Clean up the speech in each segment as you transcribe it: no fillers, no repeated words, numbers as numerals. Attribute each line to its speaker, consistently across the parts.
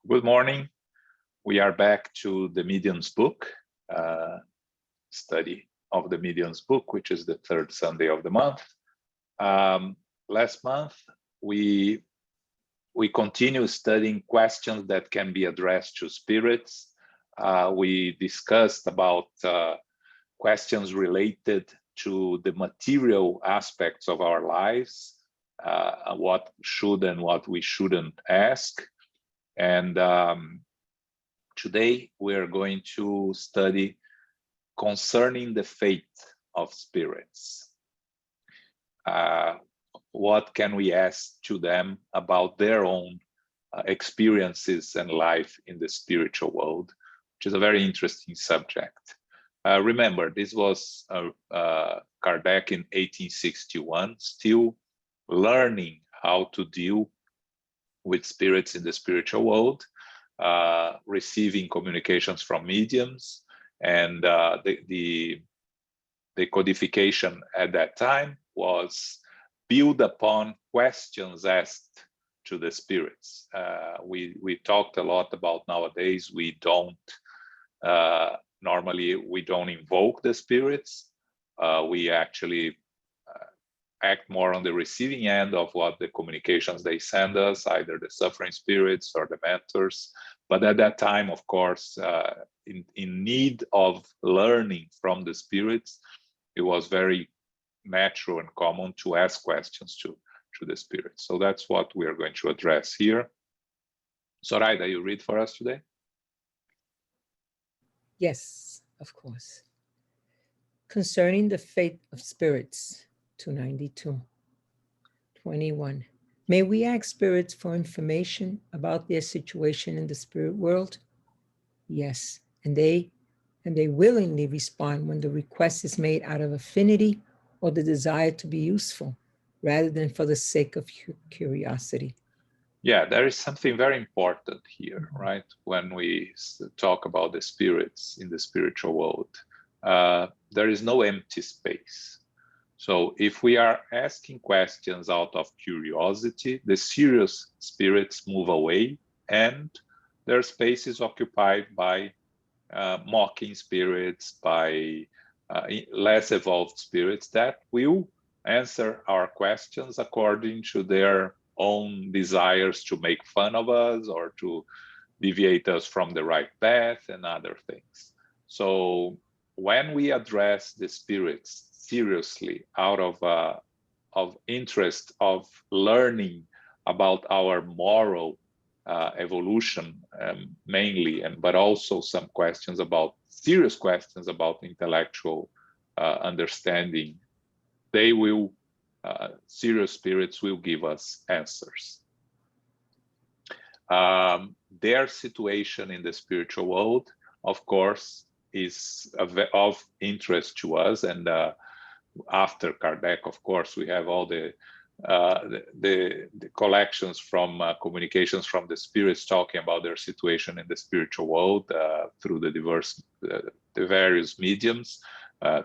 Speaker 1: Good morning. We are back to the Medium's book, study of the Medium's book, which is the third Sunday of the month. Last month, we continue studying questions that can be addressed to spirits. We discussed about questions related to the material aspects of our lives, what should and what we shouldn't ask. And today we're going to study concerning the fate of spirits. What can we ask to them about their own experiences and life in the spiritual world, which is a very interesting subject. Remember, this was Kardec in 1861, still learning how to deal with spirits in the spiritual world, receiving communications from mediums, and the codification at that time was built upon questions asked to the spirits. We talked a lot about nowadays, we don't, normally we don't invoke the spirits, we actually act more on the receiving end of what the communications they send us, either the suffering spirits or the mentors. But at that time, of course, in need of learning from the spirits, it was very natural and common to ask questions to the spirits. So that's what we are going to address here. Zoraida, you read for us today?
Speaker 2: Yes, of course. Concerning the fate of spirits, 292. 21. May we ask spirits for information about their situation in the spirit world? Yes, and they willingly respond when the request is made out of affinity or the desire to be useful, rather than for the sake of curiosity.
Speaker 1: Yeah, there is something very important here, right? When we talk about the spirits in the spiritual world, there is no empty space. So if we are asking questions out of curiosity, the serious spirits move away and their space is occupied by mocking spirits, by less evolved spirits that will answer our questions according to their own desires to make fun of us or to deviate us from the right path and other things. So when we address the spirits seriously out of interest of learning about our moral evolution mainly, but also some questions about serious questions about intellectual understanding, they will, serious spirits will give us answers. Their situation in the spiritual world, of course, is of interest to us, and after Kardec, of course, we have all the collections from communications from the spirits talking about their situation in the spiritual world through the various mediums,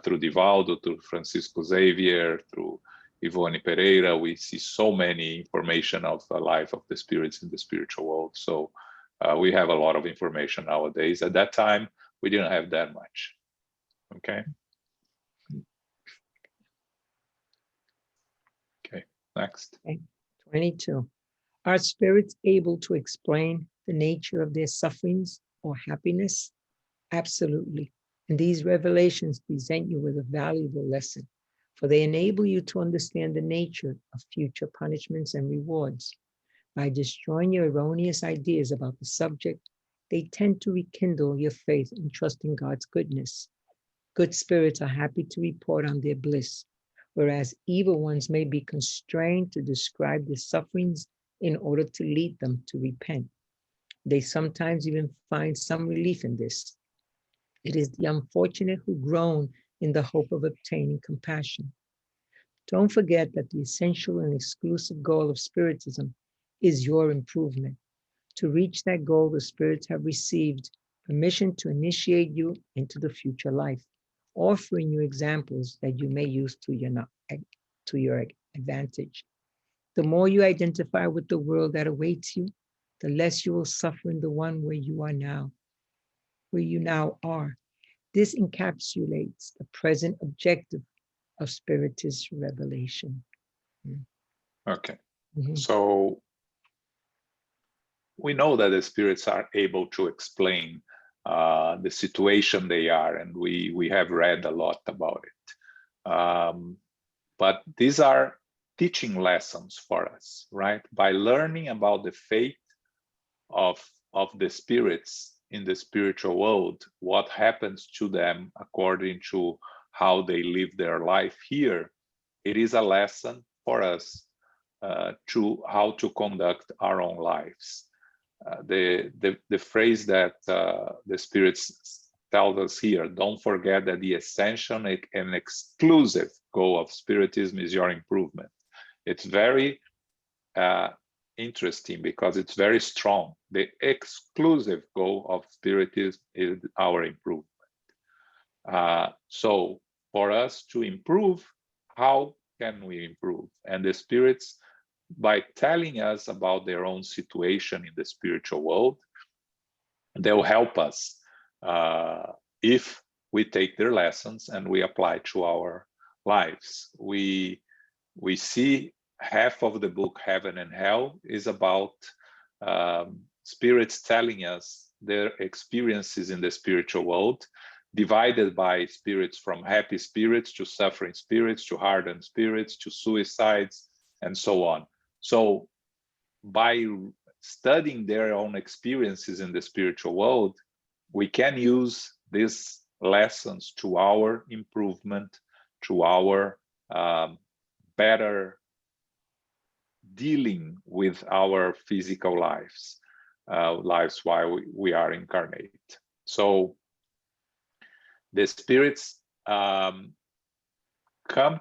Speaker 1: through Divaldo, through Francisco Xavier, through Ivone Pereira. We see so many information of the life of the spirits in the spiritual world. So we have a lot of information nowadays. At that time, we didn't have that much. Okay. Okay, next.
Speaker 2: Okay. 22. Are spirits able to explain the nature of their sufferings or happiness? Absolutely. And these revelations present you with a valuable lesson, for they enable you to understand the nature of future punishments and rewards. By destroying your erroneous ideas about the subject, they tend to rekindle your faith and trust in God's goodness. Good spirits are happy to report on their bliss, whereas evil ones may be constrained to describe their sufferings in order to lead them to repent. They sometimes even find some relief in this. It is the unfortunate who groan in the hope of obtaining compassion. Don't forget that the essential and exclusive goal of Spiritism is your improvement. To reach that goal, the spirits have received permission to initiate you into the future life, offering you examples that you may use to your advantage. The more you identify with the world that awaits you, the less you will suffer in the one where you are now, where you now are. This encapsulates the present objective of Spiritist revelation.
Speaker 1: Okay.
Speaker 2: Mhm.
Speaker 1: So we know that the spirits are able to explain the situation they are, and we have read a lot about it. But these are teaching lessons for us, right? By learning about the fate of the spirits in the spiritual world, what happens to them according to how they live their life here, it is a lesson for us to how to conduct our own lives. The phrase that the spirits tell us here, don't forget that the essential and exclusive goal of Spiritism is your improvement. It's very interesting because it's very strong. The exclusive goal of Spiritism is our improvement. So for us to improve, how can we improve? And the spirits, by telling us about their own situation in the spiritual world, they'll help us if we take their lessons and we apply to our lives. We see half of the book, Heaven and Hell, is about spirits telling us their experiences in the spiritual world, divided by spirits from happy spirits to suffering spirits to hardened spirits to suicides and so on. So by studying their own experiences in the spiritual world, we can use these lessons to our improvement, to our better dealing with our physical lives, lives while we are incarnate. So the spirits come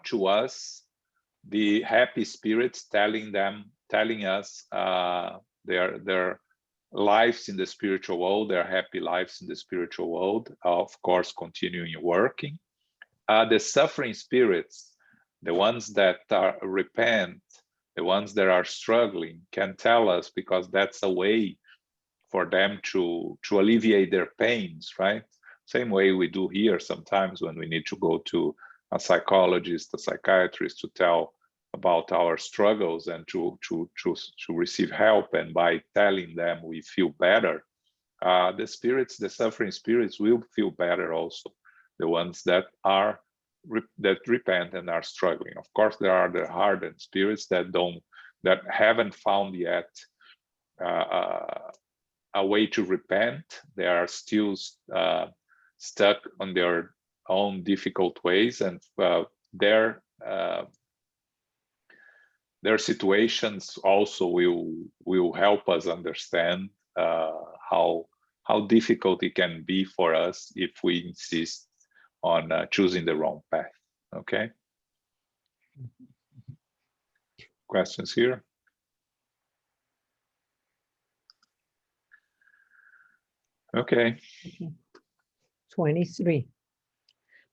Speaker 1: to us, the happy spirits telling us their lives in the spiritual world, their happy lives in the spiritual world, of course, continuing working. The suffering spirits, the ones that repent, the ones that are struggling, can tell us, because that's a way for them to alleviate their pains, right? Same way we do here sometimes when we need to go to a psychologist, a psychiatrist, to tell about our struggles and to receive help, and by telling them we feel better. The spirits, the suffering spirits, will feel better also. The ones that repent and are struggling. Of course, there are the hardened spirits that haven't found yet a way to repent. They are still stuck on their own difficult ways, and their situations also will help us understand how difficult it can be for us if we insist on choosing the wrong path. Okay. Questions here? Okay.
Speaker 2: 23.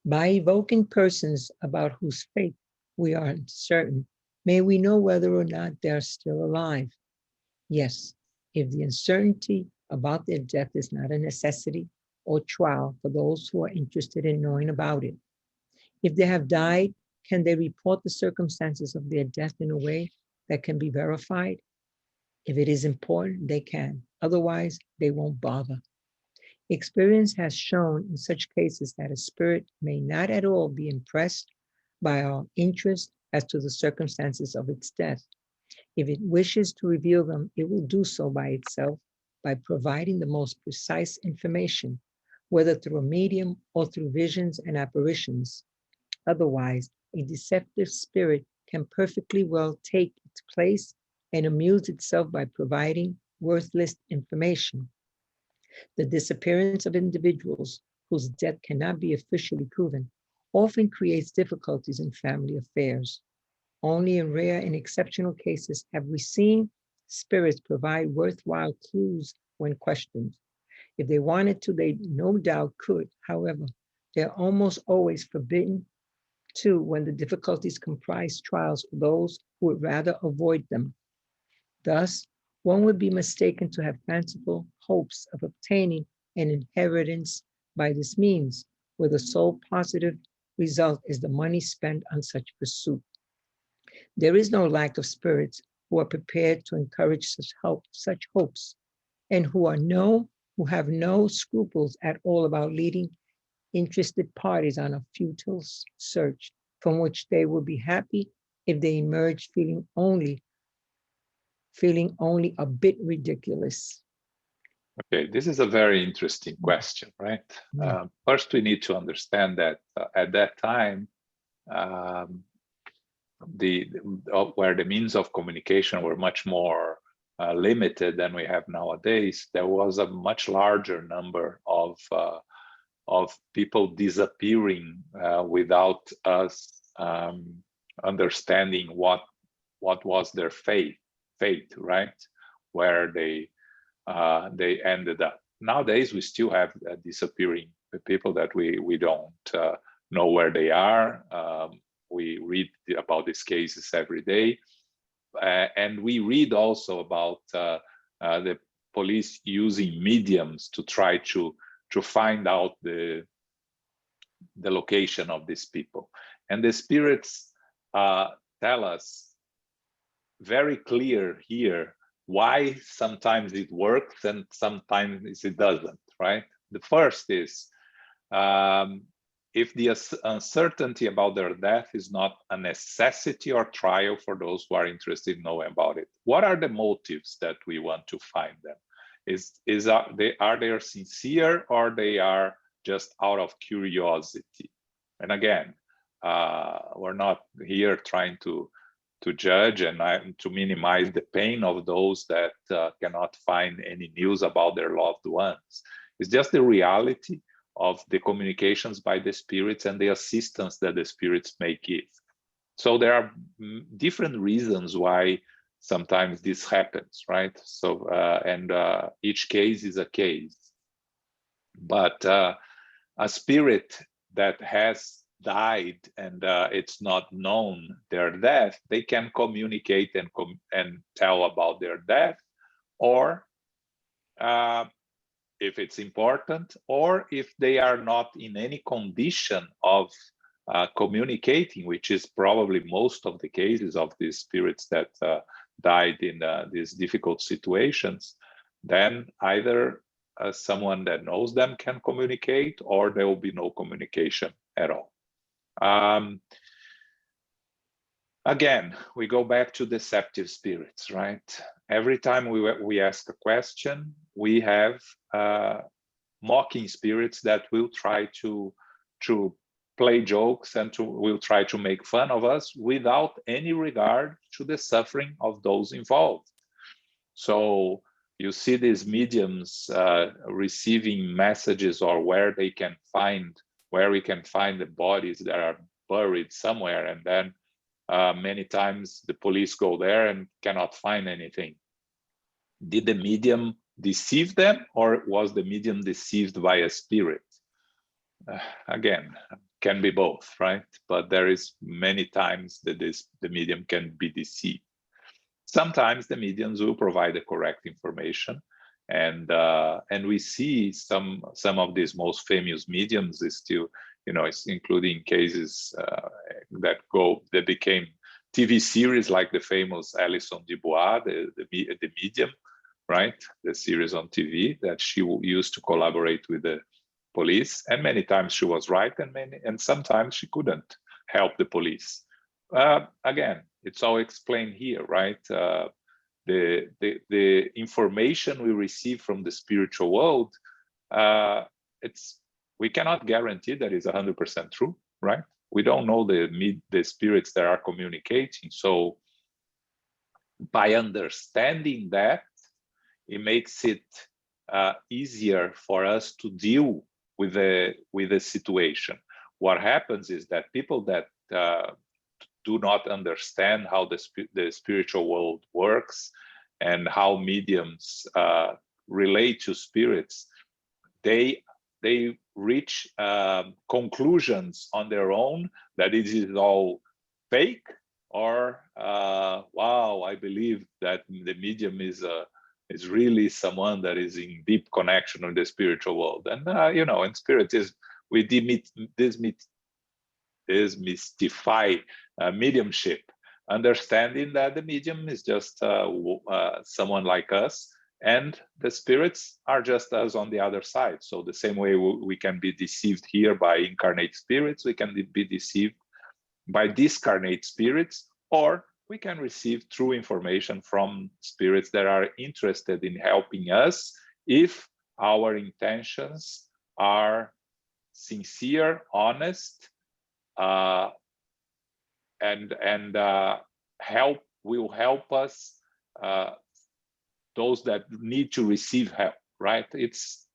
Speaker 2: By evoking persons about whose fate we are uncertain, may we know whether or not they are still alive? Yes, if the uncertainty about their death is not a necessity or trial for those who are interested in knowing about it. If they have died, can they report the circumstances of their death in a way that can be verified? If it is important, they can. Otherwise, they won't bother. Experience has shown in such cases that a spirit may not at all be impressed by our interest as to the circumstances of its death. If it wishes to reveal them, it will do so by itself, by providing the most precise information, whether through a medium or through visions and apparitions. Otherwise, a deceptive spirit can perfectly well take its place and amuse itself by providing worthless information. The disappearance of individuals whose death cannot be officially proven often creates difficulties in family affairs. Only in rare and exceptional cases have we seen spirits provide worthwhile clues when questioned. If they wanted to, they no doubt could. However, they're almost always forbidden to when the difficulties comprise trials for those who would rather avoid them. Thus, one would be mistaken to have fanciful hopes of obtaining an inheritance by this means, where the sole positive result is the money spent on such pursuit. There is no lack of spirits who are prepared to encourage such hopes, and who have no scruples at all about leading interested parties on a futile search, from which they would be happy if they emerge feeling only a bit ridiculous.
Speaker 1: Okay, this is a very interesting question, right? First, we need to understand that at that time, where the means of communication were much more limited than we have nowadays, there was a much larger number of people disappearing without us understanding what was their fate, right? Where they ended up. Nowadays, we still have disappearing people that we don't know where they are. We read about these cases every day, and we read also about the police using mediums to try to find out the location of these people. And the spirits tell us very clear here why sometimes it works and sometimes it doesn't, right? The first is if the uncertainty about their death is not a necessity or trial for those who are interested in knowing about it. What are the motives that we want to find them? Are they sincere, or they are just out of curiosity? And again, we're not here trying to judge and to minimize the pain of those that cannot find any news about their loved ones. It's just the reality of the communications by the spirits and the assistance that the spirits may give. So there are different reasons why sometimes this happens, right? So and each case is a case. But a spirit that has died and it's not known their death, they can communicate and tell about their death, or if it's important, or if they are not in any condition of communicating, which is probably most of the cases of these spirits that died in these difficult situations, then either someone that knows them can communicate, or there will be no communication at all. Again, we go back to deceptive spirits, right? Every time we ask a question, we have mocking spirits that will try to play jokes and will try to make fun of us without any regard to the suffering of those involved. So you see these mediums receiving messages, or where we can find the bodies that are buried somewhere, and then many times the police go there and cannot find anything. Did the medium deceive them, or was the medium deceived by a spirit? Again, can be both, right? But there is many times that the medium can be deceived. Sometimes the mediums will provide the correct information, and we see some of these most famous mediums is still, it's including cases that became TV series, like the famous Alison Dubois, the medium, right? The series on TV that she used to collaborate with the police, and many times she was right, and sometimes she couldn't help the police. Again, it's all explained here, right? The information we receive from the spiritual world, we cannot guarantee that it's 100% true, right? We don't know the spirits that are communicating. So by understanding that, it makes it easier for us to deal with the situation. What happens is that people that do not understand how the spiritual world works and how mediums relate to spirits, they reach conclusions on their own that it is all fake, or wow, I believe that the medium is is really someone that is in deep connection with the spiritual world. And you know, in spirit is we demystify mediumship, understanding that the medium is just someone like us, and the spirits are just us on the other side. So the same way we can be deceived here by incarnate spirits, we can be deceived by discarnate spirits, or we can receive true information from spirits that are interested in helping us if our intentions are sincere, honest, and will help us, those that need to receive help. Right? It's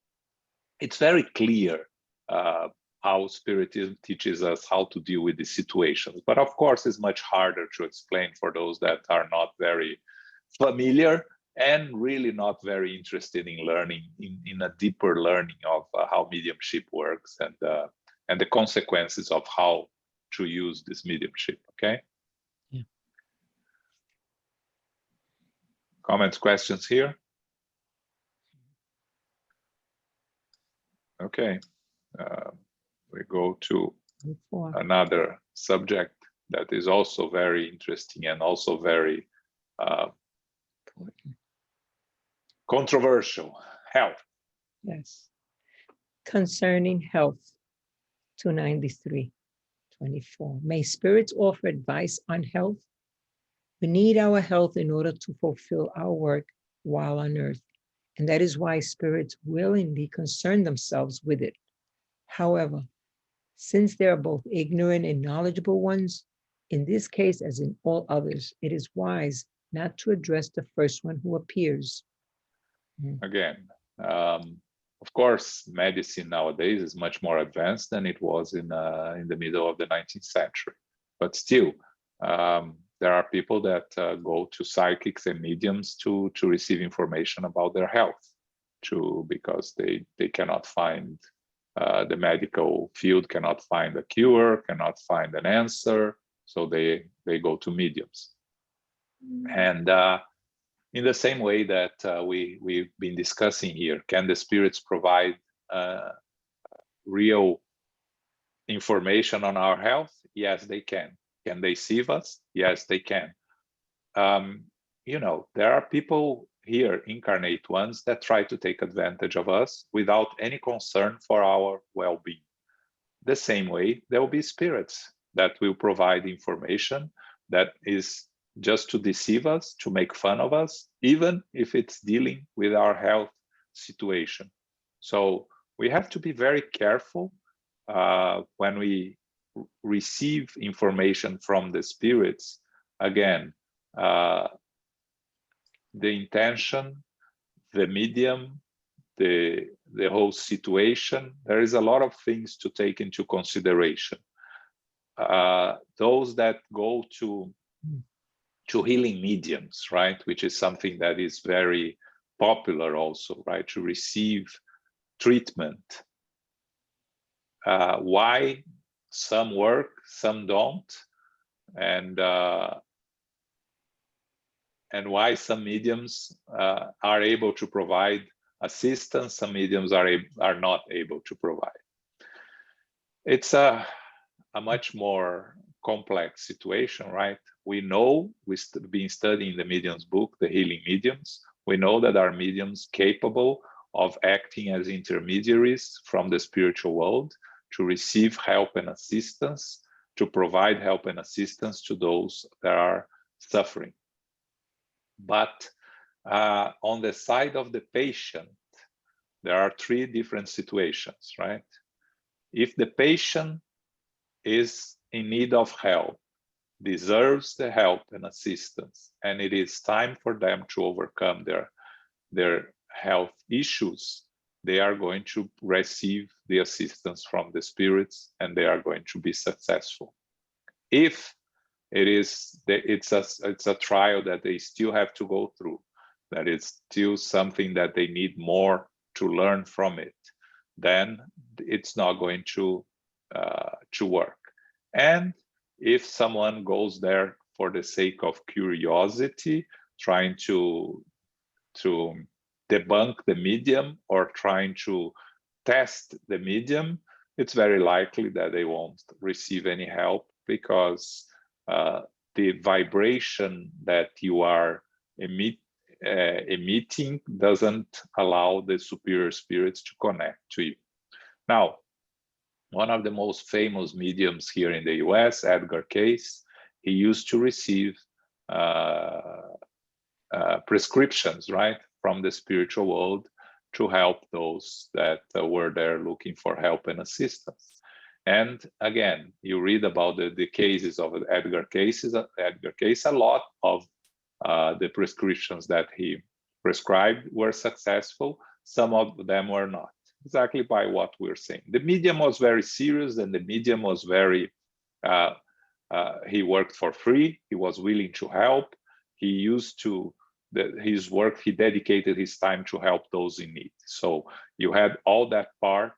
Speaker 1: very clear how Spiritism teaches us how to deal with these situations. But of course, it's much harder to explain for those that are not very familiar and really not very interested in learning, in a deeper learning of how mediumship works and the consequences of how to use this mediumship. Okay.
Speaker 2: Yeah.
Speaker 1: Comments, questions here? Okay. We go to another subject that is also very interesting and also very controversial: health.
Speaker 2: Yes. Concerning health, 293:24. May spirits offer advice on health? We need our health in order to fulfill our work while on earth, and that is why spirits willingly concern themselves with it. However, since they are both ignorant and knowledgeable ones, in this case, as in all others, it is wise not to address the first one who appears.
Speaker 1: Again, of course, medicine nowadays is much more advanced than it was in the middle of the 19th century. But still, there are people that go to psychics and mediums to receive information about their health, because they cannot find, the medical field cannot find a cure, cannot find an answer, so they go to mediums. And in the same way that we've been discussing here, can the spirits provide real information on our health? Yes, they can. Can they deceive us? Yes, they can. You know, there are people here, incarnate ones, that try to take advantage of us without any concern for our well-being. The same way, there will be spirits that will provide information that is just to deceive us, to make fun of us, even if it's dealing with our health situation. So we have to be very careful when we receive information from the spirits. Again, the intention, the medium, the whole situation, there is a lot of things to take into consideration. Those that go to healing mediums, right, which is something that is very popular also, right, to receive treatment. Why some work, some don't, and why some mediums are able to provide assistance, some mediums are not able to provide. It's a much more complex situation, right? We know, we've been studying the mediums book, the healing mediums. We know that our mediums capable of acting as intermediaries from the spiritual world to receive help and assistance, to provide help and assistance to those that are suffering. But on the side of the patient, there are three different situations, right? If the patient is in need of help, deserves the help and assistance, and it is time for them to overcome their health issues, they are going to receive the assistance from the spirits, and they are going to be successful. If it's a trial that they still have to go through, that it's still something that they need more to learn from it, then it's not going to work. And if someone goes there for the sake of curiosity, trying to debunk the medium or trying to test the medium, it's very likely that they won't receive any help, because the vibration that you are emitting doesn't allow the superior spirits to connect to you. Now, one of the most famous mediums here in the US, Edgar Cayce, he used to receive prescriptions, right, from the spiritual world to help those that were there looking for help and assistance. And again, you read about the cases of Edgar Cayce. A lot of the prescriptions that he prescribed were successful. Some of them were not, exactly by what we're saying. The medium was very serious, and the medium was very, he worked for free. He was willing to help. He used to, his work, he dedicated his time to help those in need. So you had all that part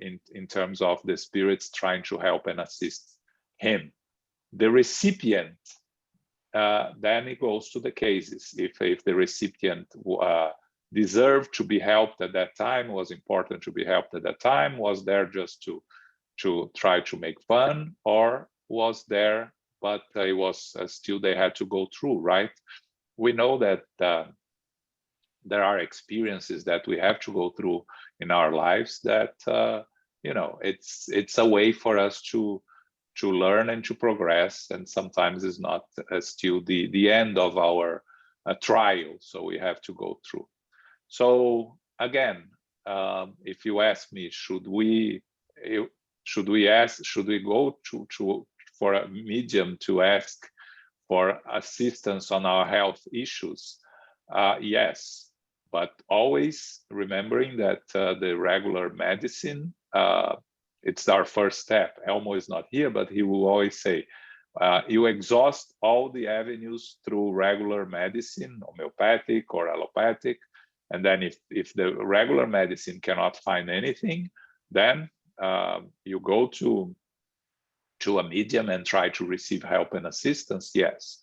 Speaker 1: in terms of the spirits trying to help and assist him. The recipient, then it goes to the cases. If the recipient deserved to be helped at that time, was important to be helped at that time, was there just to try to make fun, or was there, but it was still they had to go through, right? We know that there are experiences that we have to go through in our lives that it's a way for us to learn and to progress, and sometimes it's not still the end of our trial, so we have to go through. So again, if you ask me, should we go for a medium to ask for assistance on our health issues? Yes, but always remembering that the regular medicine, it's our first step. Elmo is not here, but he will always say, you exhaust all the avenues through regular medicine, homeopathic or allopathic, and then if the regular medicine cannot find anything, then you go to a medium and try to receive help and assistance. Yes.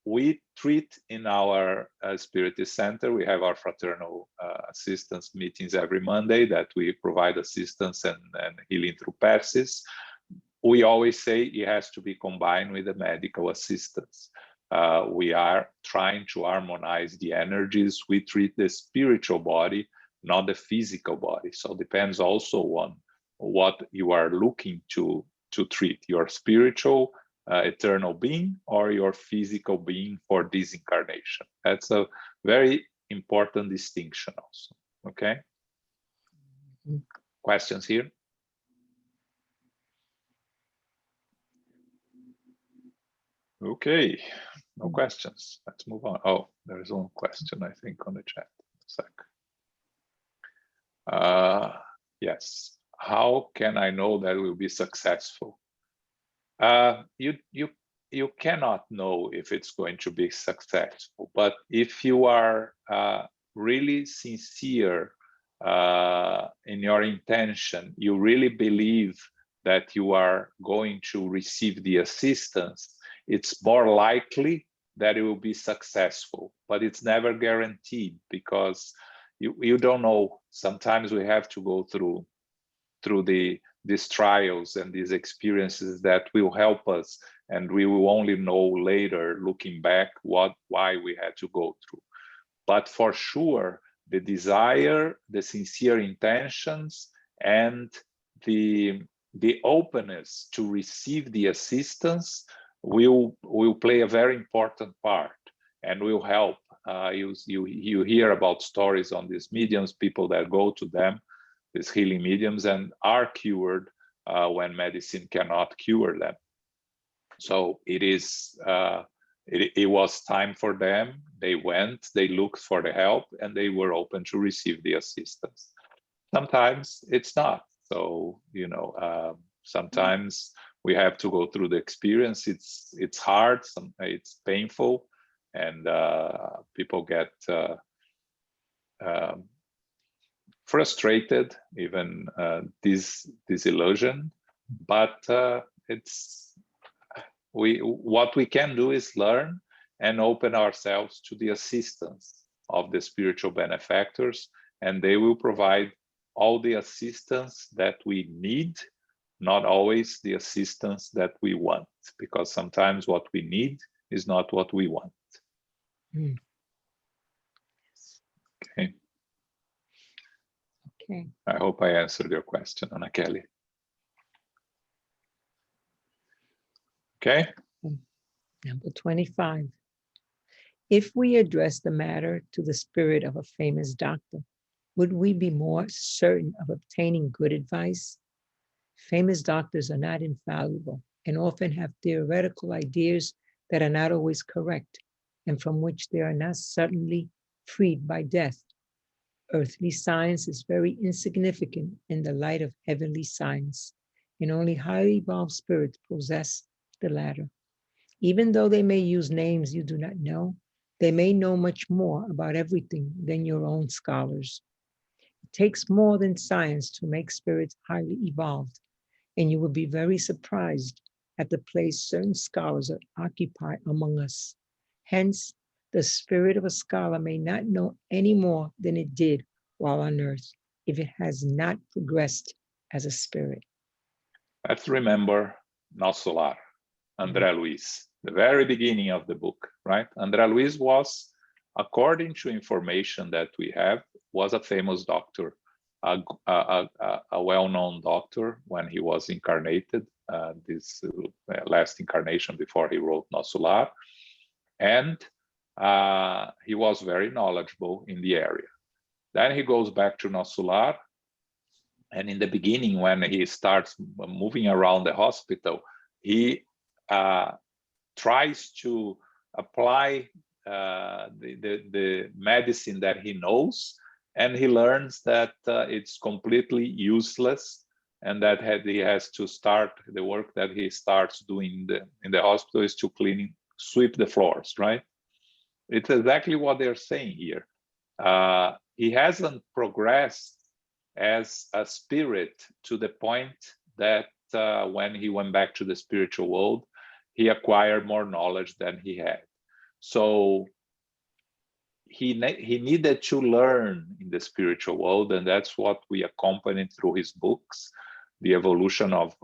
Speaker 1: We treat in our Spiritist Center, we have our fraternal assistance meetings every Monday that we provide assistance and healing through passes. We always say it has to be combined with the medical assistance. We are trying to harmonize the energies. We treat the spiritual body, not the physical body. So it depends also on what you are looking to treat, your spiritual eternal being or your physical being for this incarnation. That's a very important distinction also. Okay. Questions here? Okay, no questions. Let's move on. Oh, there is one question, I think, on the chat. A sec. Yes. How can I know that we'll be successful? You cannot know if it's going to be successful, but if you are really sincere in your intention, you really believe that you are going to receive the assistance, it's more likely that it will be successful, but it's never guaranteed, because you don't know. Sometimes we have to go through these trials and these experiences that will help us, and we will only know later, looking back, why we had to go through. But for sure, the desire, the sincere intentions, and the openness to receive the assistance will play a very important part and will help. You hear about stories on these mediums, people that go to them, these healing mediums, and are cured when medicine cannot cure them. So it was time for them. They went, they looked for the help, and they were open to receive the assistance. Sometimes it's not. So, sometimes we have to go through the experience. It's hard, it's painful, and people get frustrated, even disillusioned. But what we can do is learn and open ourselves to the assistance of the spiritual benefactors, and they will provide all the assistance that we need, not always the assistance that we want, because sometimes what we need is not what we want.
Speaker 2: Mm.
Speaker 1: Okay.
Speaker 2: Okay.
Speaker 1: I hope I answered your question, Anna Kelly. Okay.
Speaker 2: Number 25. If we address the matter to the spirit of a famous doctor, would we be more certain of obtaining good advice? Famous doctors are not infallible and often have theoretical ideas that are not always correct and from which they are not suddenly freed by death. Earthly science is very insignificant in the light of heavenly science, and only highly evolved spirits possess the latter. Even though they may use names you do not know, they may know much more about everything than your own scholars. It takes more than science to make spirits highly evolved, and you will be very surprised at the place certain scholars occupy among us. Hence, the spirit of a scholar may not know any more than it did while on earth if it has not progressed as a spirit.
Speaker 1: Let's remember Nosso Lar, André Luiz, the very beginning of the book, right? André Luiz was, according to information that we have, was a famous doctor, a well-known doctor when he was incarnated, this last incarnation before he wrote Nosso Lar, and he was very knowledgeable in the area. Then he goes back to Nosso Lar, and in the beginning, when he starts moving around the hospital, he tries to apply the medicine that he knows, and he learns that it's completely useless, and that he has to start the work that he starts doing in the hospital is to sweep the floors, right? It's exactly what they're saying here. He hasn't progressed as a spirit to the point that when he went back to the spiritual world, he acquired more knowledge than he had. So he needed to learn in the spiritual world, and that's what we accompanied through his books, the evolution of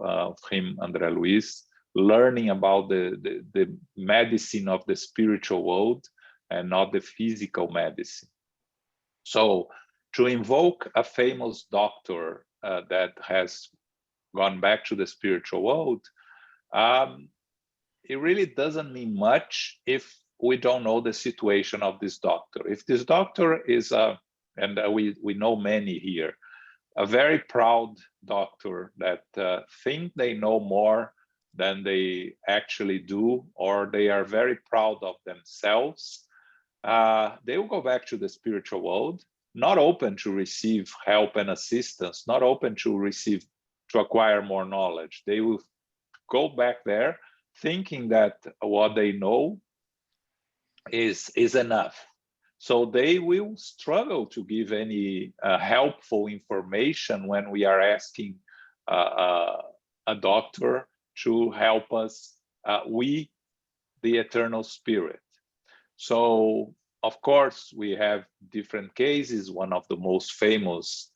Speaker 1: him, André Luiz, learning about the medicine of the spiritual world and not the physical medicine. So to invoke a famous doctor that has gone back to the spiritual world, it really doesn't mean much if we don't know the situation of this doctor. If this doctor is, and we know many here, a very proud doctor that think they know more than they actually do, or they are very proud of themselves, they will go back to the spiritual world, not open to receive help and assistance, not open to acquire more knowledge. They will go back there thinking that what they know is enough. So they will struggle to give any helpful information when we are asking a doctor to help us with the eternal spirit. So, of course, we have different cases. One of the most famous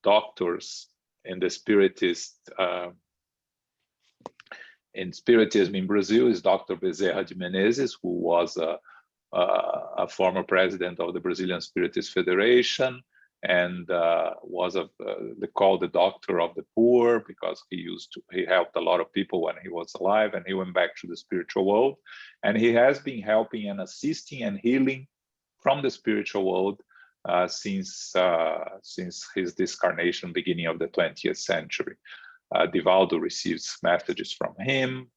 Speaker 1: doctors in the in Spiritism in Brazil is Dr. Bezerra de Menezes, who was a former president of the Brazilian Spiritist Federation, and was called the doctor of the poor, because he helped a lot of people when he was alive, and he went back to the spiritual world, and he has been helping and assisting and healing from the spiritual world since his discarnation, beginning of the 20th century. Divaldo receives messages from him.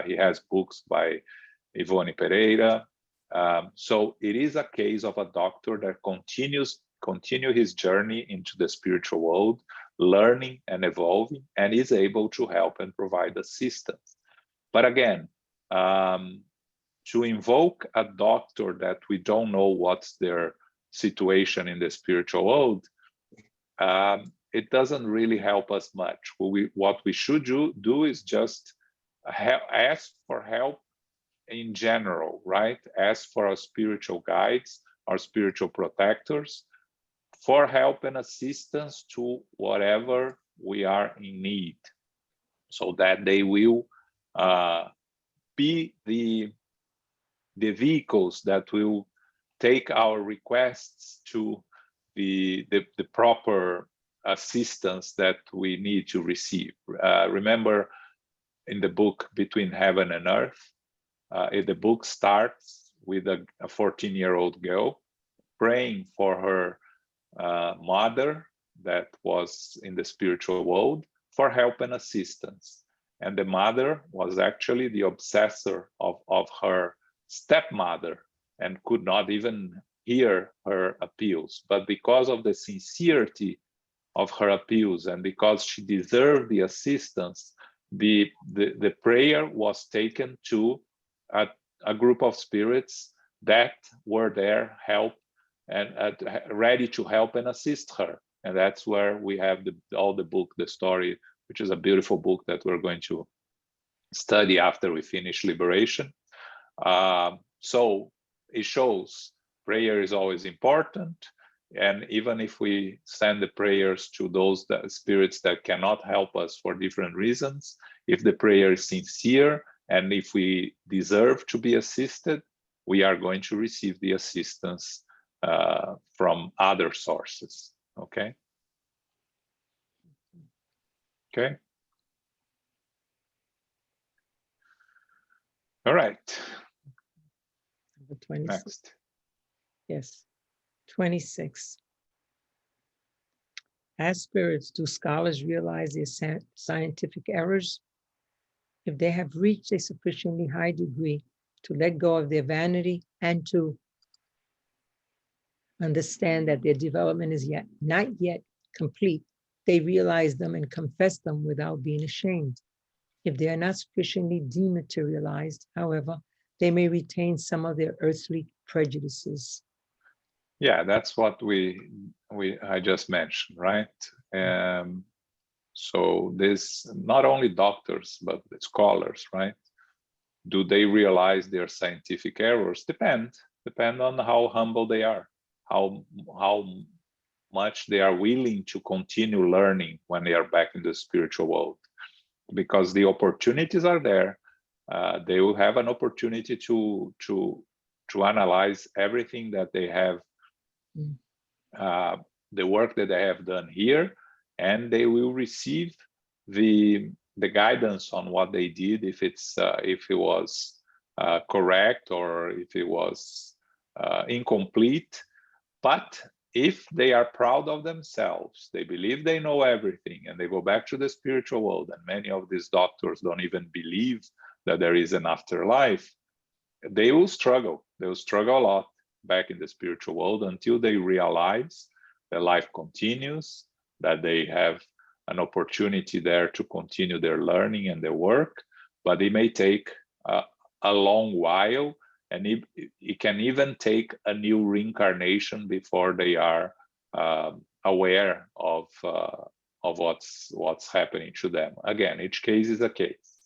Speaker 1: He has books by Ivone Pereira. So it is a case of a doctor that continue his journey into the spiritual world, learning and evolving, and is able to help and provide assistance. But again, to invoke a doctor that we don't know what's their situation in the spiritual world, it doesn't really help us much. What we should do is just ask for help in general, right? Ask for our spiritual guides, our spiritual protectors, for help and assistance to whatever we are in need, so that they will be the vehicles that will take our requests to the proper assistance that we need to receive. Remember, in the book Between Heaven and Earth, the book starts with a 14-year-old girl praying for her mother that was in the spiritual world for help and assistance. And the mother was actually the obsessor of her stepmother and could not even hear her appeals. But because of the sincerity of her appeals and because she deserved the assistance, the prayer was taken to a group of spirits that were there help and ready to help and assist her. And that's where we have all the book, the story, which is a beautiful book that we're going to study after we finish Liberation. So it shows prayer is always important. And even if we send the prayers to those spirits that cannot help us for different reasons, if the prayer is sincere and if we deserve to be assisted, we are going to receive the assistance from other sources. Okay. Okay. All right.
Speaker 2: Number 26.
Speaker 1: Next.
Speaker 2: Yes. 26. As spirits, do scholars realize their scientific errors? If they have reached a sufficiently high degree to let go of their vanity and to understand that their development is not yet complete, they realize them and confess them without being ashamed. If they are not sufficiently dematerialized, however, they may retain some of their earthly prejudices.
Speaker 1: Yeah, that's what I just mentioned, right? So this, not only doctors, but the scholars, right? Do they realize their scientific errors? Depend on how humble they are, how much they are willing to continue learning when they are back in the spiritual world, because the opportunities are there. They will have an opportunity to analyze everything that they have, the work that they have done here, and they will receive the guidance on what they did, if it was correct or if it was incomplete. But if they are proud of themselves, they believe they know everything, and they go back to the spiritual world, and many of these doctors don't even believe that there is an afterlife, they will struggle. They will struggle a lot back in the spiritual world until they realize that life continues, that they have an opportunity there to continue their learning and their work. But it may take a long while, and it can even take a new reincarnation before they are aware of what's happening to them. Again, each case is a case.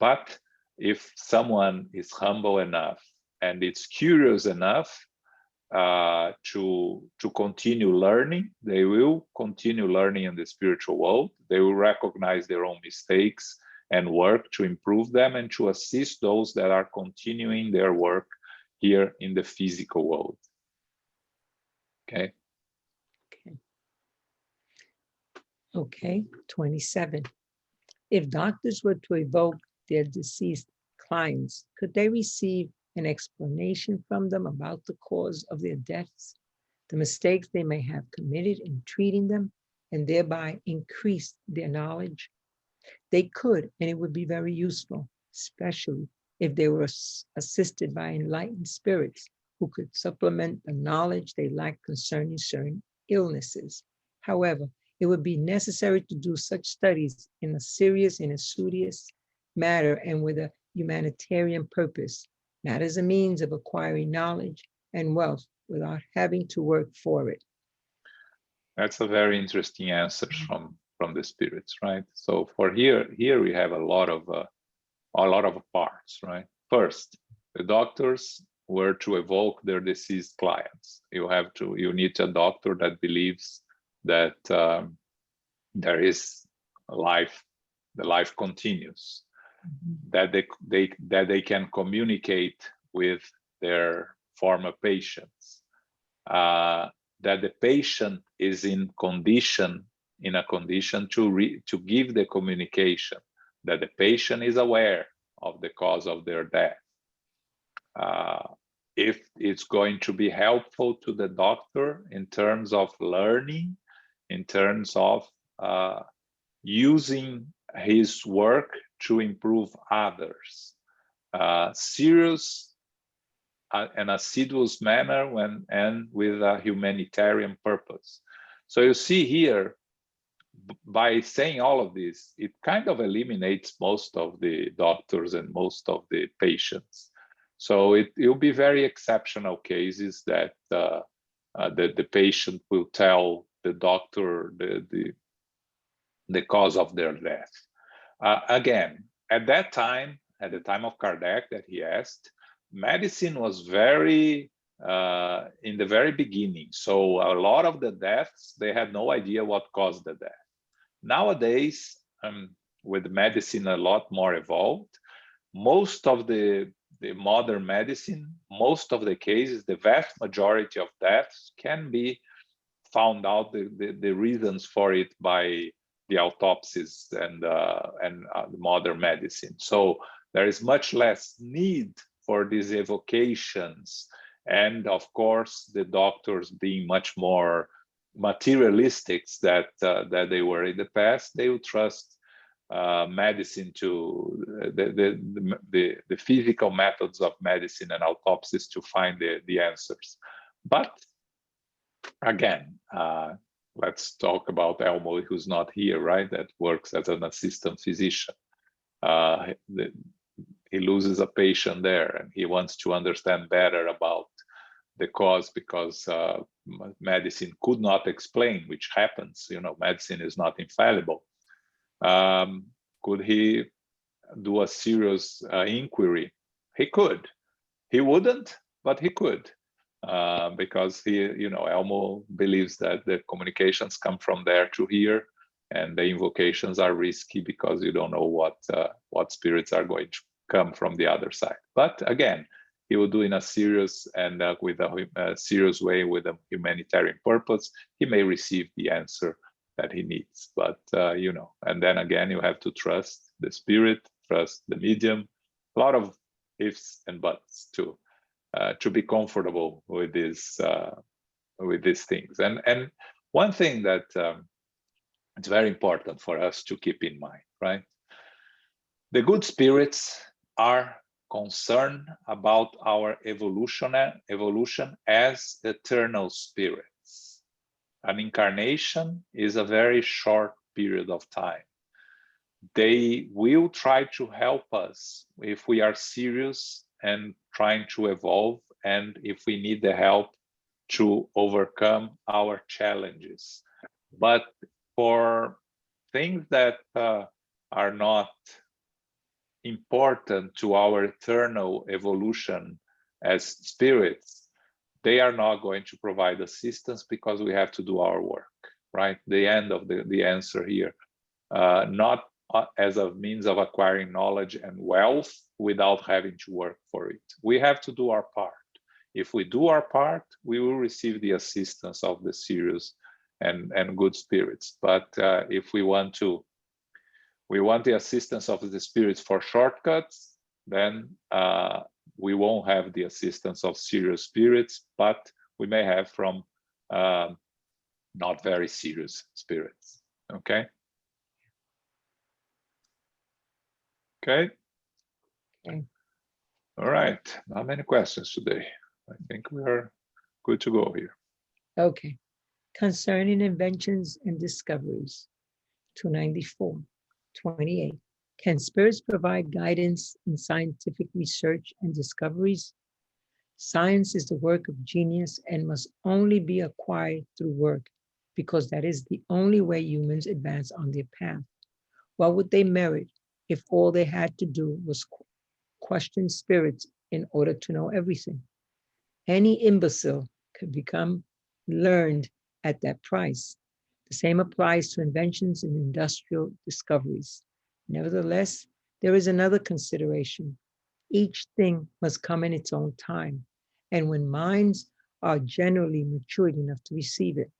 Speaker 1: But if someone is humble enough and it's curious enough to continue learning, they will continue learning in the spiritual world. They will recognize their own mistakes and work to improve them and to assist those that are continuing their work here in the physical world. Okay.
Speaker 2: Okay, 27. If doctors were to evoke their deceased clients, could they receive an explanation from them about the cause of their deaths, the mistakes they may have committed in treating them, and thereby increase their knowledge? They could, and it would be very useful, especially if they were assisted by enlightened spirits who could supplement the knowledge they lacked concerning certain illnesses. However, it would be necessary to do such studies in a serious and studious manner and with a humanitarian purpose, not as a means of acquiring knowledge and wealth without having to work for it.
Speaker 1: That's a very interesting answer from the spirits, right? So for here we have a lot of parts, right? First, the doctors were to evoke their deceased clients. You need a doctor that believes that there is life, the life continues, that they can communicate with their former patients, that the patient is in a condition to give the communication, that the patient is aware of the cause of their death. If it's going to be helpful to the doctor in terms of learning, in terms of using his work to improve others. Serious and assiduous manner and with a humanitarian purpose. So you see here, by saying all of this, it kind of eliminates most of the doctors and most of the patients. So it will be very exceptional cases that the patient will tell the doctor the cause of their death. Again, at the time of Kardec that he asked, medicine was very in the very beginning. So a lot of the deaths, they had no idea what caused the death. Nowadays, with medicine a lot more evolved, most of the modern medicine, most of the cases, the vast majority of deaths can be found out the reasons for it by the autopsies and modern medicine. So there is much less need for these evocations, and of course the doctors being much more materialistic that they were in the past. They will trust medicine to the physical methods of medicine and autopsies to find the answers. But again, let's talk about Elmo, who's not here, right? That works as an assistant physician. He loses a patient there, and he wants to understand better about the cause, because medicine could not explain, which happens. You know, medicine is not infallible. Could he do a serious inquiry? He could. He wouldn't, but he could. Because Elmo believes that the communications come from there to here, and the invocations are risky because you don't know what spirits are going to come from the other side. But again, he will do in a serious and with a serious way, with a humanitarian purpose. He may receive the answer that he needs. But and then again, you have to trust the spirit, trust the medium. A lot of ifs and buts too. To be comfortable with these things. And one thing that it's very important for us to keep in mind, right? The good spirits are concerned about our evolution as eternal spirits. An incarnation is a very short period of time. They will try to help us if we are serious and trying to evolve, and if we need the help to overcome our challenges. But for things that are not important to our eternal evolution as spirits, they are not going to provide assistance, because we have to do our work, right? The end of the answer here. Not as a means of acquiring knowledge and wealth without having to work for it. We have to do our part. If we do our part, we will receive the assistance of the serious and good spirits. But if we want the assistance of the spirits for shortcuts, then we won't have the assistance of serious spirits, but we may have from not very serious spirits. Okay. Okay. All right. Not many questions today. I think we are good to go here.
Speaker 2: Okay. Concerning inventions and discoveries, 294, 28. Can spirits provide guidance in scientific research and discoveries? Science is the work of genius and must only be acquired through work, because that is the only way humans advance on their path. What would they merit if all they had to do was question spirits in order to know everything. Any imbecile could become learned at that price. The same applies to inventions and industrial discoveries. Nevertheless, there is another consideration. Each thing must come in its own time, and when minds are generally matured enough to receive it.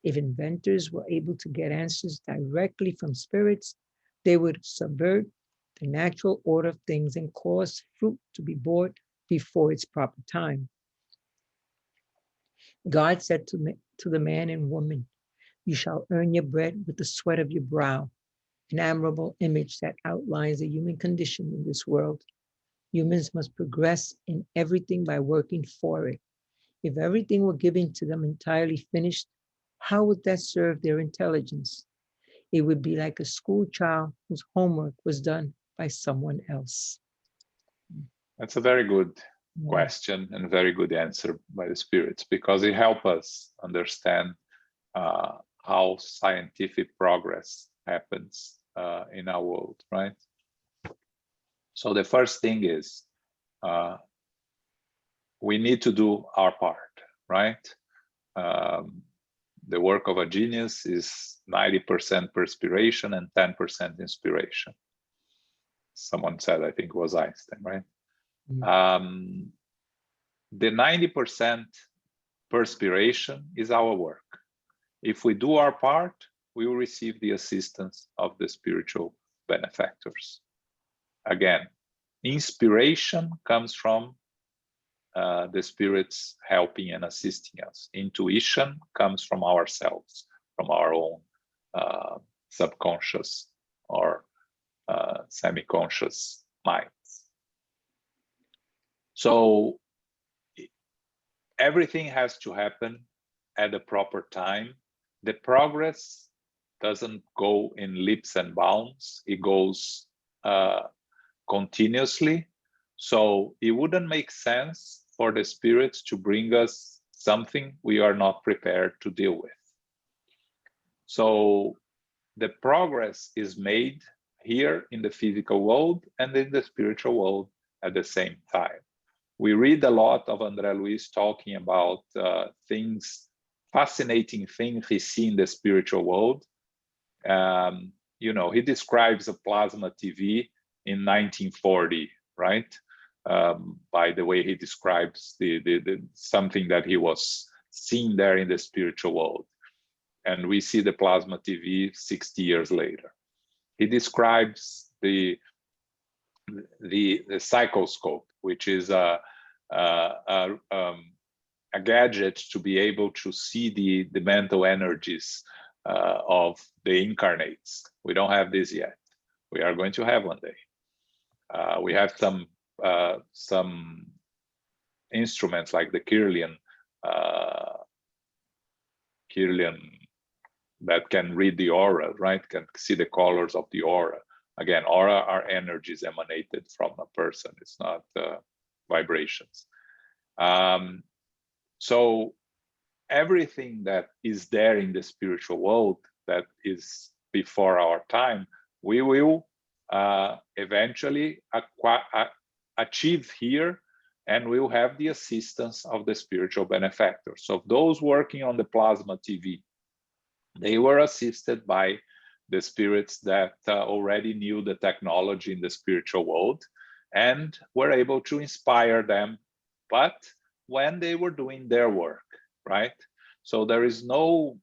Speaker 2: If inventors were able to get answers directly from spirits, they would subvert the natural order of things and cause fruit to be brought before its proper time. God said to the man and woman, "You shall earn your bread with the sweat of your brow," an admirable image that outlines the human condition in this world. Humans must progress in everything by working for it. If everything were given to them entirely finished, how would that serve their intelligence? It would be like a school child whose homework was done by someone else.
Speaker 1: That's a very good
Speaker 2: Yeah.
Speaker 1: question and very good answer by the spirits, because it helps us understand how scientific progress happens in our world, right? So the first thing is we need to do our part, right? The work of a genius is 90% perspiration and 10% inspiration. Someone said, I think it was Einstein, right? The 90% perspiration is our work. If we do our part, we will receive the assistance of the spiritual benefactors. Again, inspiration comes from the spirits helping and assisting us. Intuition comes from ourselves, from our own subconscious or semi-conscious minds. So everything has to happen at the proper time. The progress doesn't go in leaps and bounds. It goes continuously. So it wouldn't make sense for the spirits to bring us something we are not prepared to deal with. So the progress is made here in the physical world and in the spiritual world at the same time. We read a lot of André Luiz talking about things, fascinating things he sees in the spiritual world. You know, he describes a plasma TV in 1940, right? By the way he describes the something that he was seeing there in the spiritual world. And we see the plasma TV 60 years later. He describes the psychoscope, which is a gadget to be able to see the mental energies of the incarnates. We don't have this yet. We are going to have one day. We have some instruments like the Kirlian that can read the aura, right? Can see the colors of the aura. Again, aura are energies emanated from a person. It's not vibrations. So everything that is there in the spiritual world that is before our time, we will eventually achieve here, and we'll have the assistance of the spiritual benefactors. So those working on the plasma TV, they were assisted by the spirits that already knew the technology in the spiritual world and were able to inspire them, but when they were doing their work, right? So there is no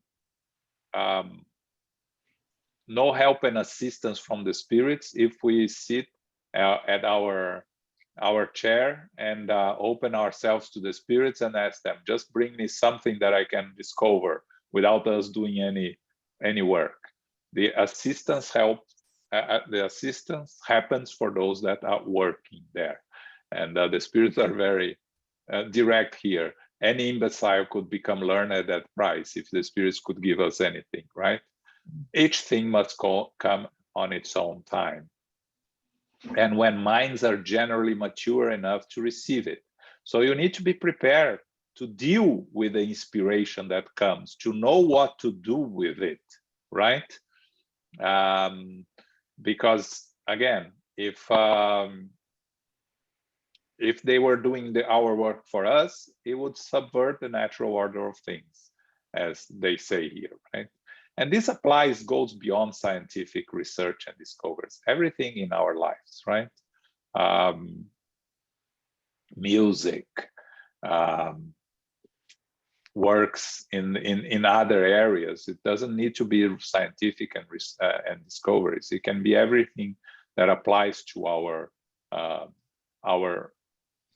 Speaker 1: help and assistance from the spirits if we sit at our chair and open ourselves to the spirits and ask them, just bring me something that I can discover without us doing any work. The assistance happens for those that are working there, and the spirits are very direct here. Any imbecile could become learned at that price if the spirits could give us anything, right? Each thing must come on its own time, and when minds are generally mature enough to receive it. So you need to be prepared to deal with the inspiration that comes, to know what to do with it, right? Because again, if if they were doing our work for us, it would subvert the natural order of things, as they say here, right? And this goes beyond scientific research and discoveries, everything in our lives, right? Music, works in other areas. It doesn't need to be scientific and discoveries. It can be everything that applies to our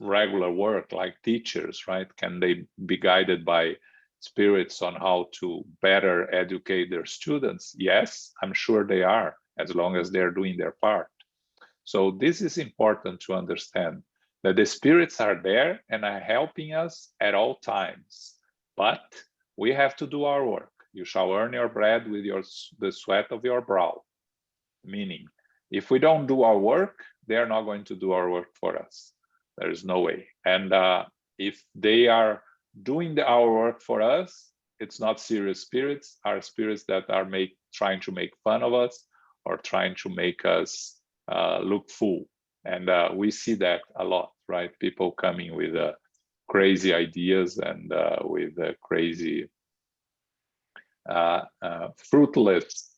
Speaker 1: regular work, like teachers, right? Can they be guided by spirits on how to better educate their students? Yes, I'm sure they are, as long as they're doing their part. So this is important to understand, that the spirits are there and are helping us at all times, but we have to do our work. You shall earn your bread with the sweat of your brow. Meaning, if we don't do our work, they are not going to do our work for us. There is no way. And if they are doing our work for us, it's not serious spirits, are spirits that are trying to make fun of us or trying to make us look fool. And we see that a lot, right? People coming with crazy ideas and with crazy fruitless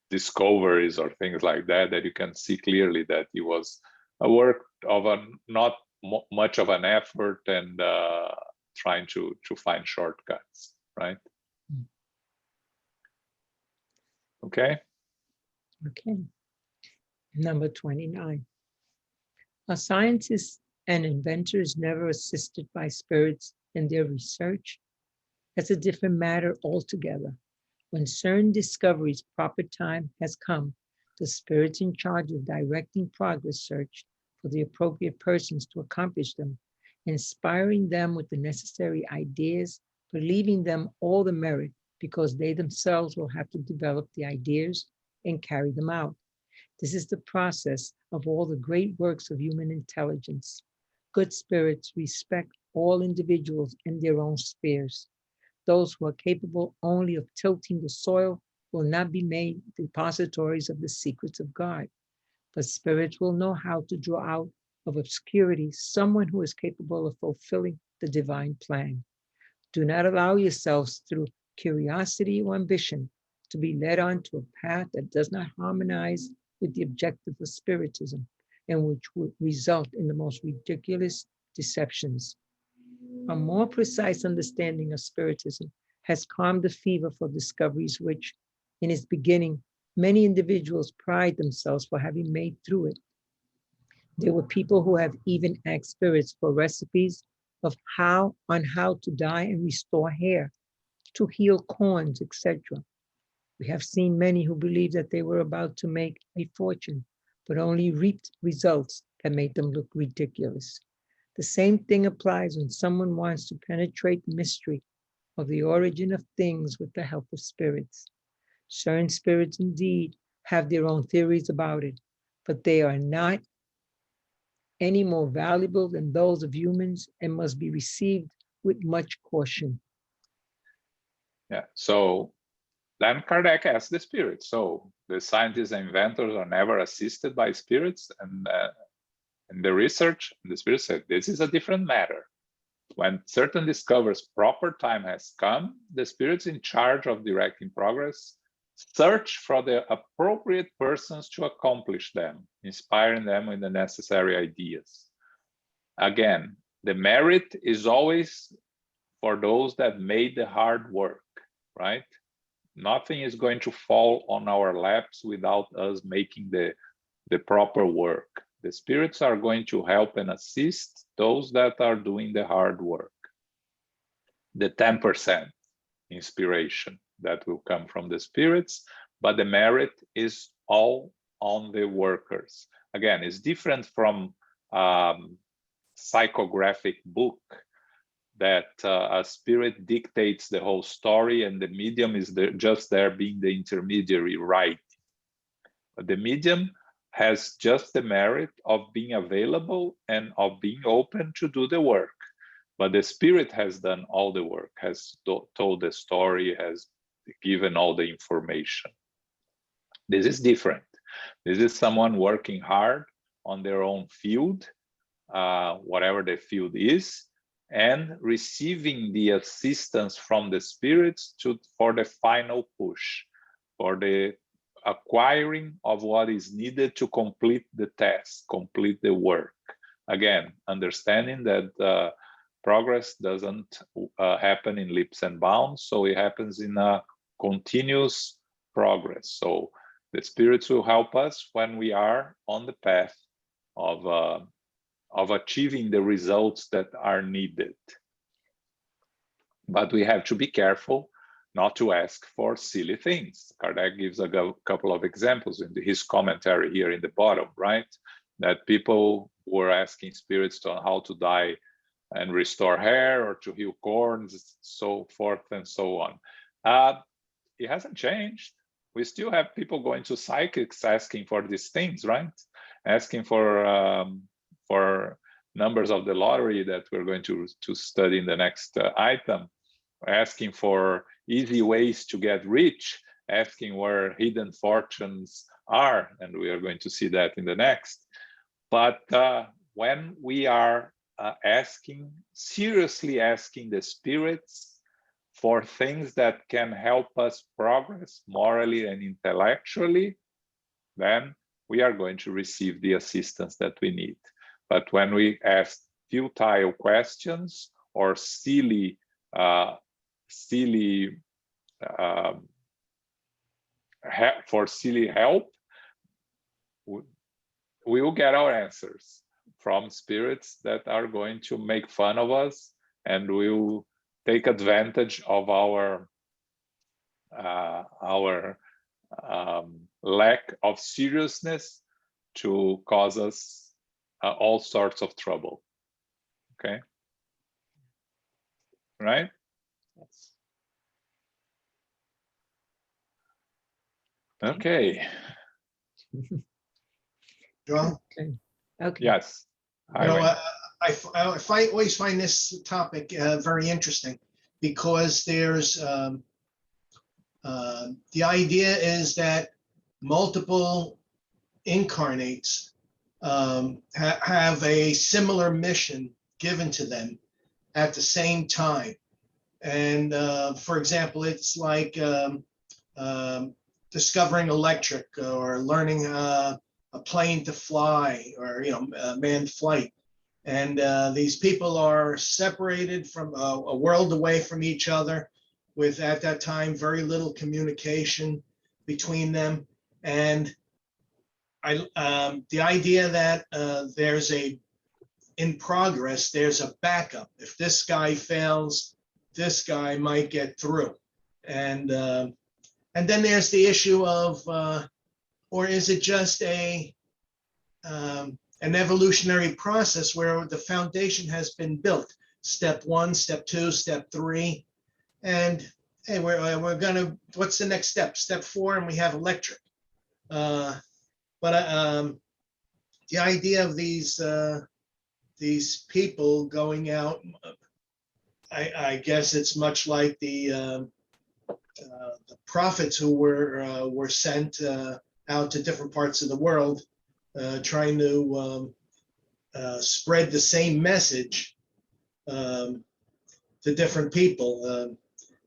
Speaker 1: discoveries or things like that, that you can see clearly that it was a work of not much of an effort and trying to find shortcuts, right? Okay.
Speaker 2: Okay. Number 29. A scientist and inventor is never assisted by spirits in their research. That's a different matter altogether. When certain discoveries' proper time has come, the spirits in charge of directing progress search for the appropriate persons to accomplish them, inspiring them with the necessary ideas, but leaving them all the merit because they themselves will have to develop the ideas and carry them out. This is the process of all the great works of human intelligence. Good spirits respect all individuals in their own spheres. Those who are capable only of tilting the soil will not be made depositories of the secrets of God, but spirits will know how to draw out of obscurity someone who is capable of fulfilling the divine plan. Do not allow yourselves through curiosity or ambition to be led onto a path that does not harmonize with the objective of spiritism and which would result in the most ridiculous deceptions. A more precise understanding of spiritism has calmed the fever for discoveries which, in its beginning, many individuals pride themselves for having made through it. There were people who have even asked spirits for recipes of how to dye and restore hair, to heal corns, etc. We have seen many who believed that they were about to make a fortune, but only reaped results that made them look ridiculous. The same thing applies when someone wants to penetrate the mystery of the origin of things with the help of spirits. Certain spirits indeed have their own theories about it, but they are not any more valuable than those of humans and must be received with much caution.
Speaker 1: Yeah, so then Kardec asked the spirits. So the scientists and inventors are never assisted by spirits, and in the research, the spirit said, this is a different matter. When certain discoveries, proper time has come, the spirits in charge of directing progress search for the appropriate persons to accomplish them, inspiring them with the necessary ideas. Again, the merit is always for those that made the hard work, right? Nothing is going to fall on our laps without us making the proper work. The spirits are going to help and assist those that are doing the hard work. The 10% inspiration that will come from the spirits, but the merit is all on the workers. Again, it's different from psychographic book that a spirit dictates the whole story and the medium is just there being the intermediary, right? But the medium has just the merit of being available and of being open to do the work. But the spirit has done all the work, has told the story, has given all the information. This is different. This is someone working hard on their own field whatever the field is, and receiving the assistance from the spirits for the final push, for the acquiring of what is needed to complete the task, complete the work. Again, understanding that progress doesn't happen in leaps and bounds, so it happens in a continuous progress. So the spirits will help us when we are on the path of achieving the results that are needed. But we have to be careful not to ask for silly things. Kardec gives a couple of examples in his commentary here in the bottom, right? That people were asking spirits on how to dye and restore hair or to heal corns, so forth and so on. It hasn't changed. We still have people going to psychics asking for these things, right? Asking for numbers of the lottery that we're going to study in the next item, asking for easy ways to get rich, asking where hidden fortunes are, and we are going to see that in the next. But when we are seriously asking the spirits for things that can help us progress morally and intellectually, then we are going to receive the assistance that we need. But when we ask futile questions or silly for silly help, we will get our answers from spirits that are going to make fun of us and will take advantage of our lack of seriousness to cause us all sorts of trouble. Okay, right?
Speaker 2: Yes.
Speaker 1: Okay.
Speaker 3: John?
Speaker 2: Okay.
Speaker 1: Yes.
Speaker 3: You know, I always find this topic very interesting because there's the idea is that multiple incarnates have a similar mission given to them at the same time. And for example, it's like discovering electric or learning a plane to fly, or manned flight. And these people are separated from a world away from each other, with at that time very little communication between them. And the idea that there's in progress, there's a backup. If this guy fails, this guy might get through. And then there's the issue of, or is it just an evolutionary process where the foundation has been built? Step 1, step 2, step 3, and hey, we're gonna. What's the next step? Step 4, and we have electric. But the idea of these people going out, I guess it's much like the prophets who were sent out to different parts of the world, trying to spread the same message to different people.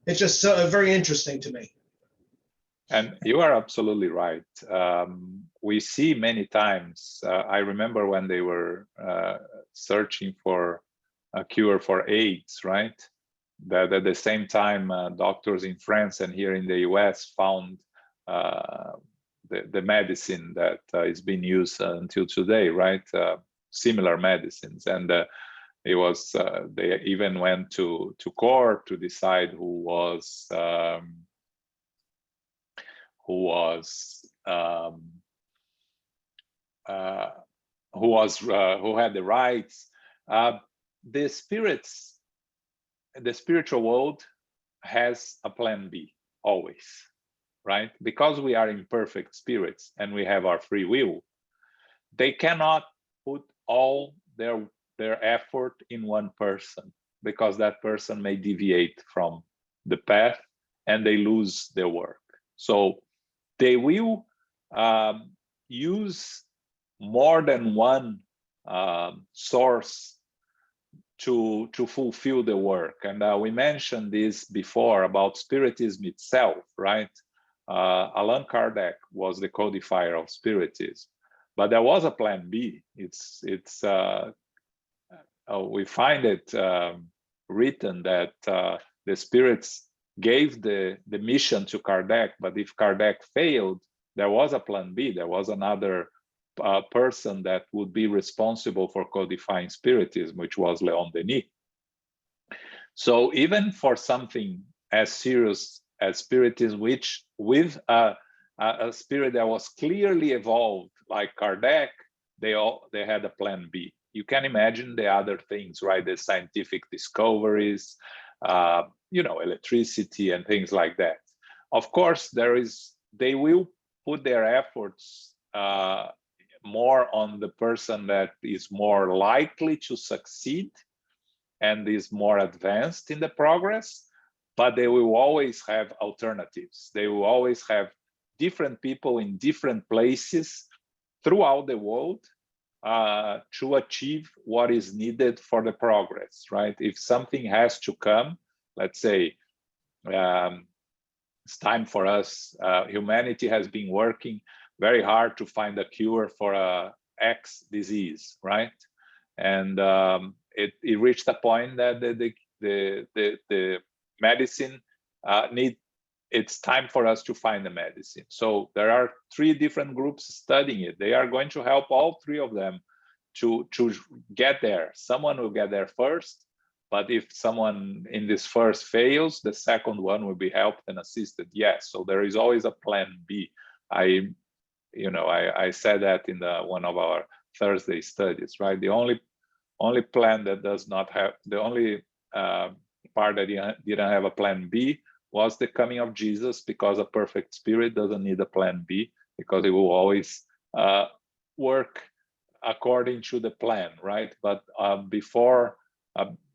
Speaker 3: It's just very interesting to me.
Speaker 1: And you are absolutely right. We see many times, I remember when they were searching for a cure for AIDS, right? That at the same time, doctors in France and here in the US found the medicine that is being used until today, right? Similar medicines. And it was, they even went to court to decide who had the rights. The spiritual world has a plan B always, right? Because we are imperfect spirits and we have our free will, they cannot put all their effort in one person, because that person may deviate from the path and they lose their work. So they will use more than one source to fulfill the work. And we mentioned this before about Spiritism itself, right? Allan Kardec was the codifier of Spiritism, but there was a plan B. We find it written that the spirits gave the mission to Kardec, but if Kardec failed, there was a plan B. There was another person that would be responsible for codifying Spiritism, which was Leon Denis. So even for something as serious as Spiritism, which with a spirit that was clearly evolved like Kardec, they had a plan B. You can imagine the other things, right? The scientific discoveries, electricity and things like that. Of course, they will put their efforts more on the person that is more likely to succeed and is more advanced in the progress, but they will always have alternatives. They will always have different people in different places throughout the world to achieve what is needed for the progress, right? If something has to come, let's say, it's time for us, humanity has been working very hard to find a cure for X disease, right? And it reached a point that the medicine it's time for us to find the medicine. So there are 3 different groups studying it. They are going to help all 3 of them to get there. Someone will get there first, but if someone in this first fails, the second one will be helped and assisted. Yes, so there is always a plan B. I said that in one of our Thursday studies, right? The only plan that does not have, the only part that didn't have a plan B was the coming of Jesus, because a perfect spirit doesn't need a plan B, because it will always work according to the plan, right? But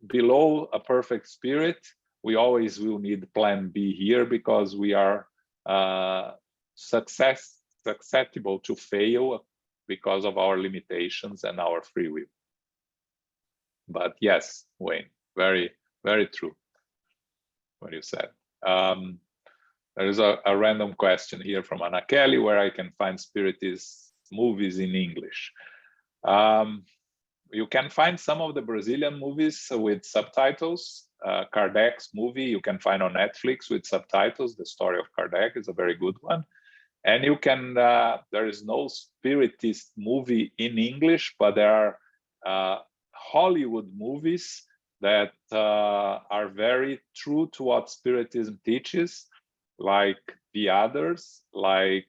Speaker 1: below a perfect spirit, we always will need plan B here, because we are susceptible to fail because of our limitations and our free will. But yes, Wayne, very, very true what you said. There is a random question here from Anna Kelly, where I can find Spiritist movies in English. You can find some of the Brazilian movies with subtitles. Kardec's movie you can find on Netflix with subtitles. The Story of Kardec is a very good one. And you can, there is no Spiritist movie in English, but there are Hollywood movies that are very true to what Spiritism teaches, like The Others, like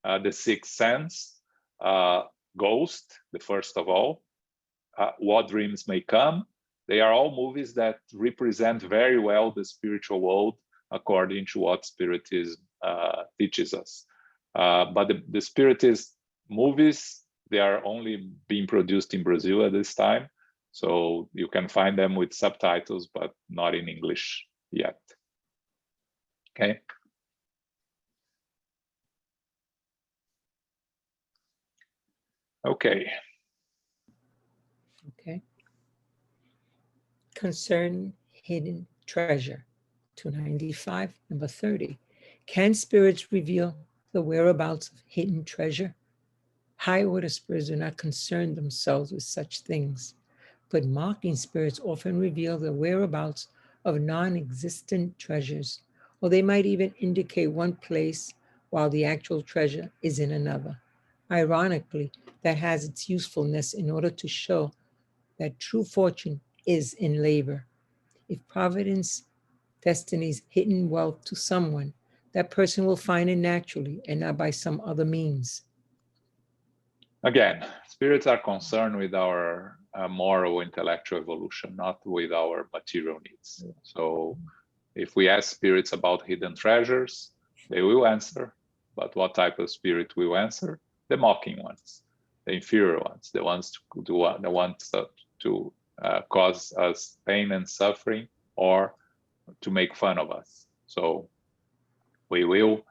Speaker 1: The Sixth Sense, Ghost, the first of all, What Dreams May Come. They are all movies that represent very well the spiritual world according to what Spiritism teaches us. But the Spiritist movies, they are only being produced in Brazil at this time. So you can find them with subtitles, but not in English yet. Okay. Okay.
Speaker 2: Okay. Concern hidden treasure. 295, number 30. Can spirits reveal the whereabouts of hidden treasure? High order spirits do not concern themselves with such things, but mocking spirits often reveal the whereabouts of non-existent treasures, or they might even indicate one place while the actual treasure is in another. Ironically, that has its usefulness in order to show that true fortune is in labor. If Providence destinies hidden wealth to someone, that person will find it naturally and not by some other means.
Speaker 1: Again, spirits are concerned with our moral, intellectual evolution, not with our material needs. So if we ask spirits about hidden treasures, they will answer. But what type of spirit will answer? The mocking ones, the inferior ones, the ones to cause us pain and suffering, or to make fun of us. So we will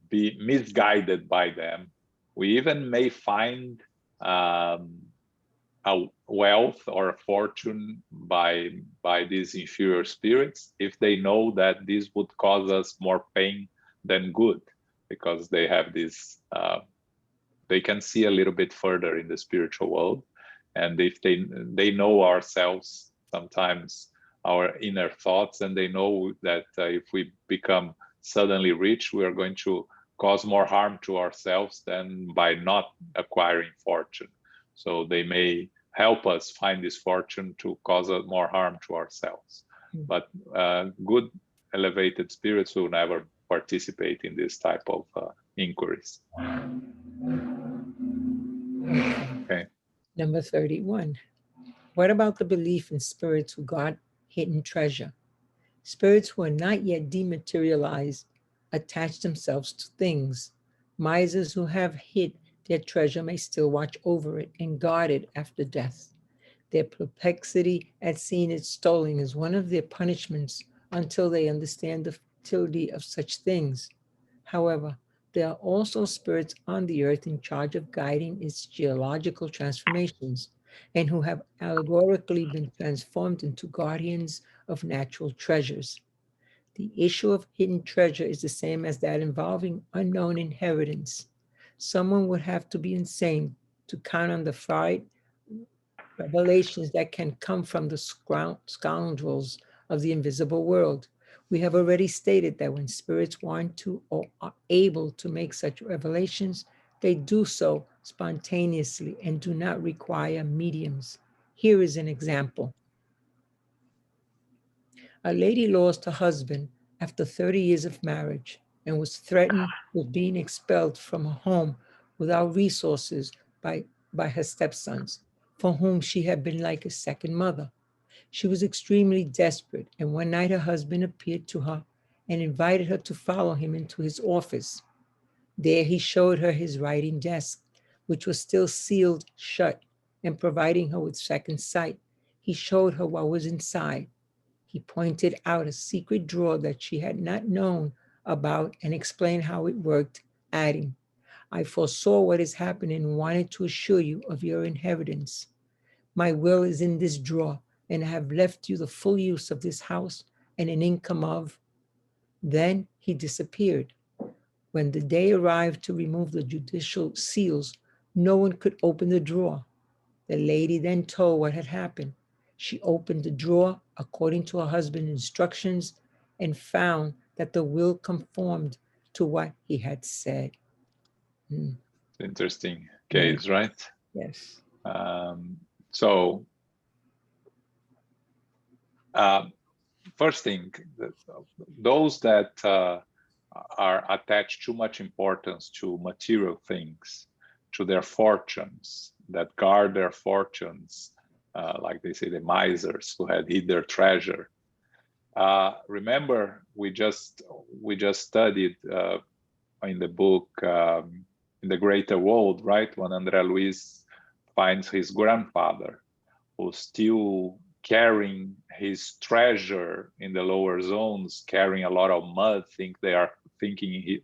Speaker 1: be misguided by them. We even may find a wealth or a fortune by these inferior spirits if they know that this would cause us more pain than good, because they have this, they can see a little bit further in the spiritual world, and if they know ourselves, sometimes our inner thoughts, and they know that if we become suddenly rich, we are going to cause more harm to ourselves than by not acquiring fortune. So they may help us find this fortune to cause more harm to ourselves. But good elevated spirits will never participate in this type of inquiries. Okay.
Speaker 2: Number 31. What about the belief in spirits who guard hidden treasure? Spirits who are not yet dematerialized attach themselves to things. Misers who have hid their treasure may still watch over it and guard it after death. Their perplexity at seeing it stolen is one of their punishments until they understand the futility of such things. However, there are also spirits on the earth in charge of guiding its geological transformations, and who have allegorically been transformed into guardians of natural treasures. The issue of hidden treasure is the same as that involving unknown inheritance. Someone would have to be insane to count on the fright revelations that can come from the scoundrels of the invisible world. We have already stated that when spirits want to or are able to make such revelations, they do so spontaneously and do not require mediums. Here is an example. A lady lost her husband after 30 years of marriage and was threatened with being expelled from her home without resources by her stepsons, for whom she had been like a second mother. She was extremely desperate, and one night her husband appeared to her and invited her to follow him into his office. There he showed her his writing desk, which was still sealed shut, and providing her with second sight, he showed her what was inside. He pointed out a secret drawer that she had not known about and explained how it worked, adding, "I foresaw what is happening and wanted to assure you of your inheritance. My will is in this drawer, and I have left you the full use of this house and an income of..." Then he disappeared. When the day arrived to remove the judicial seals, no one could open the drawer. The lady then told what had happened. She opened the drawer according to her husband's instructions and found that the will conformed to what he had said.
Speaker 1: Interesting case,
Speaker 2: Yeah.
Speaker 1: right?
Speaker 2: Yes.
Speaker 1: So first thing, those that are attached too much importance to material things, to their fortunes, that guard their fortunes, like they say, the misers who had hid their treasure. Remember, we just studied in the book In the Greater World, right? When André Luiz finds his grandfather, who's still carrying his treasure in the lower zones, carrying a lot of mud, thinking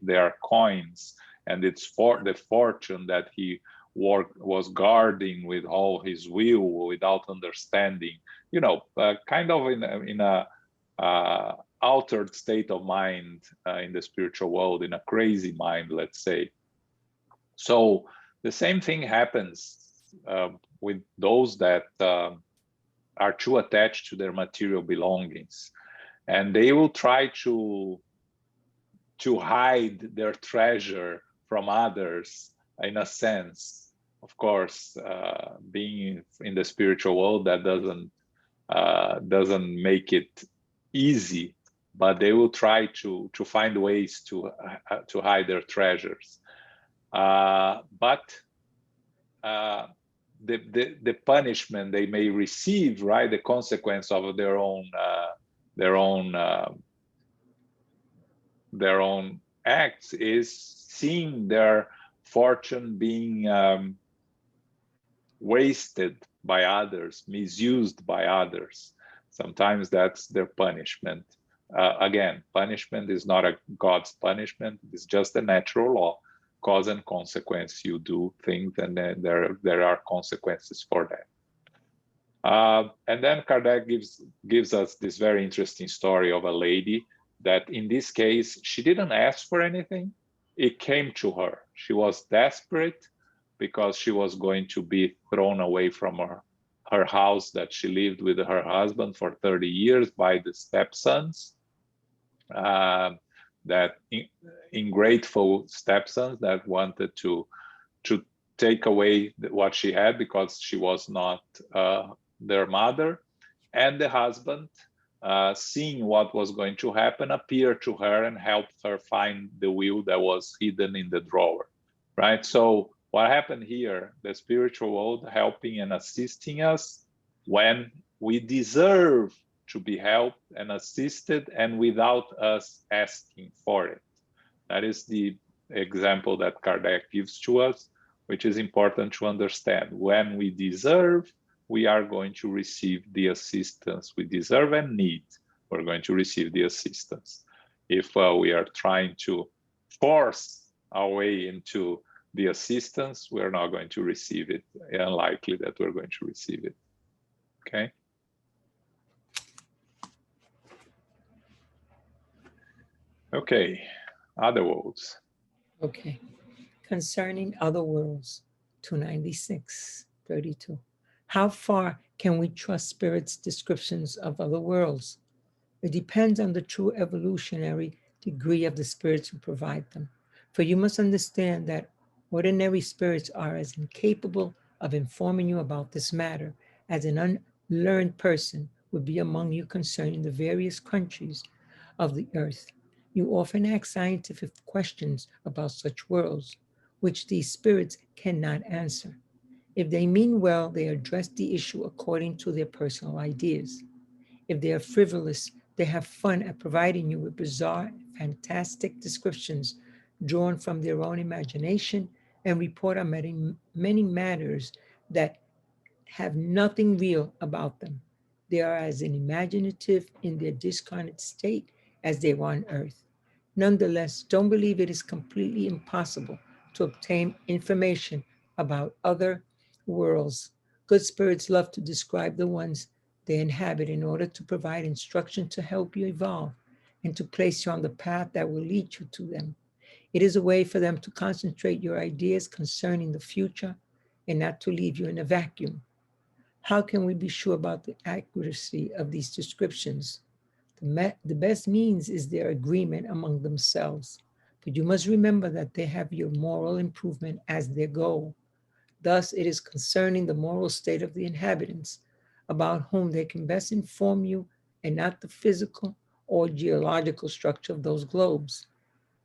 Speaker 1: they are coins, and it's for the fortune that he was guarding with all his will, without understanding, kind of in a altered state of mind in the spiritual world, in a crazy mind, let's say. So the same thing happens with those that are too attached to their material belongings, and they will try to hide their treasure from others, in a sense. Of course, being in the spiritual world, that doesn't make it easy, but they will try to find ways to hide their treasures. But the punishment they may receive, right, the consequence of their own acts, is seeing their fortune being wasted by others, misused by others. Sometimes that's their punishment. Again, punishment is not a God's punishment. It's just a natural law, cause and consequence. You do things, and then there are consequences for that. And then Kardec gives us this very interesting story of a lady that in this case, she didn't ask for anything. It came to her. She was desperate because she was going to be thrown away from her house that she lived with her husband for 30 years by the stepsons, that ungrateful stepsons that wanted to take away what she had because she was not their mother. And the husband, seeing what was going to happen, appeared to her and helped her find the will that was hidden in the drawer, right? So what happened here, the spiritual world helping and assisting us when we deserve to be helped and assisted and without us asking for it. That is the example that Kardec gives to us, which is important to understand. When we deserve, we are going to receive the assistance we deserve and need. We're going to receive the assistance. If we are trying to force our way into the assistance, we're not going to receive it. Unlikely that we're going to receive it. Okay. Okay, other worlds.
Speaker 2: Okay. Concerning other worlds, 296, 32. How far can we trust spirits' descriptions of other worlds? It depends on the true evolutionary degree of the spirits who provide them. For you must understand that ordinary spirits are as incapable of informing you about this matter as an unlearned person would be among you concerning the various countries of the earth. You often ask scientific questions about such worlds, which these spirits cannot answer. If they mean well, they address the issue according to their personal ideas. If they are frivolous, they have fun at providing you with bizarre, fantastic descriptions drawn from their own imagination and report on many matters that have nothing real about them. They are as imaginative in their discarnate state as they were on earth. Nonetheless, don't believe it is completely impossible to obtain information about other worlds. Good spirits love to describe the ones they inhabit in order to provide instruction to help you evolve and to place you on the path that will lead you to them. It is a way for them to concentrate your ideas concerning the future and not to leave you in a vacuum. How can we be sure about the accuracy of these descriptions? The best means is their agreement among themselves. But you must remember that they have your moral improvement as their goal. Thus, it is concerning the moral state of the inhabitants about whom they can best inform you and not the physical or geological structure of those globes.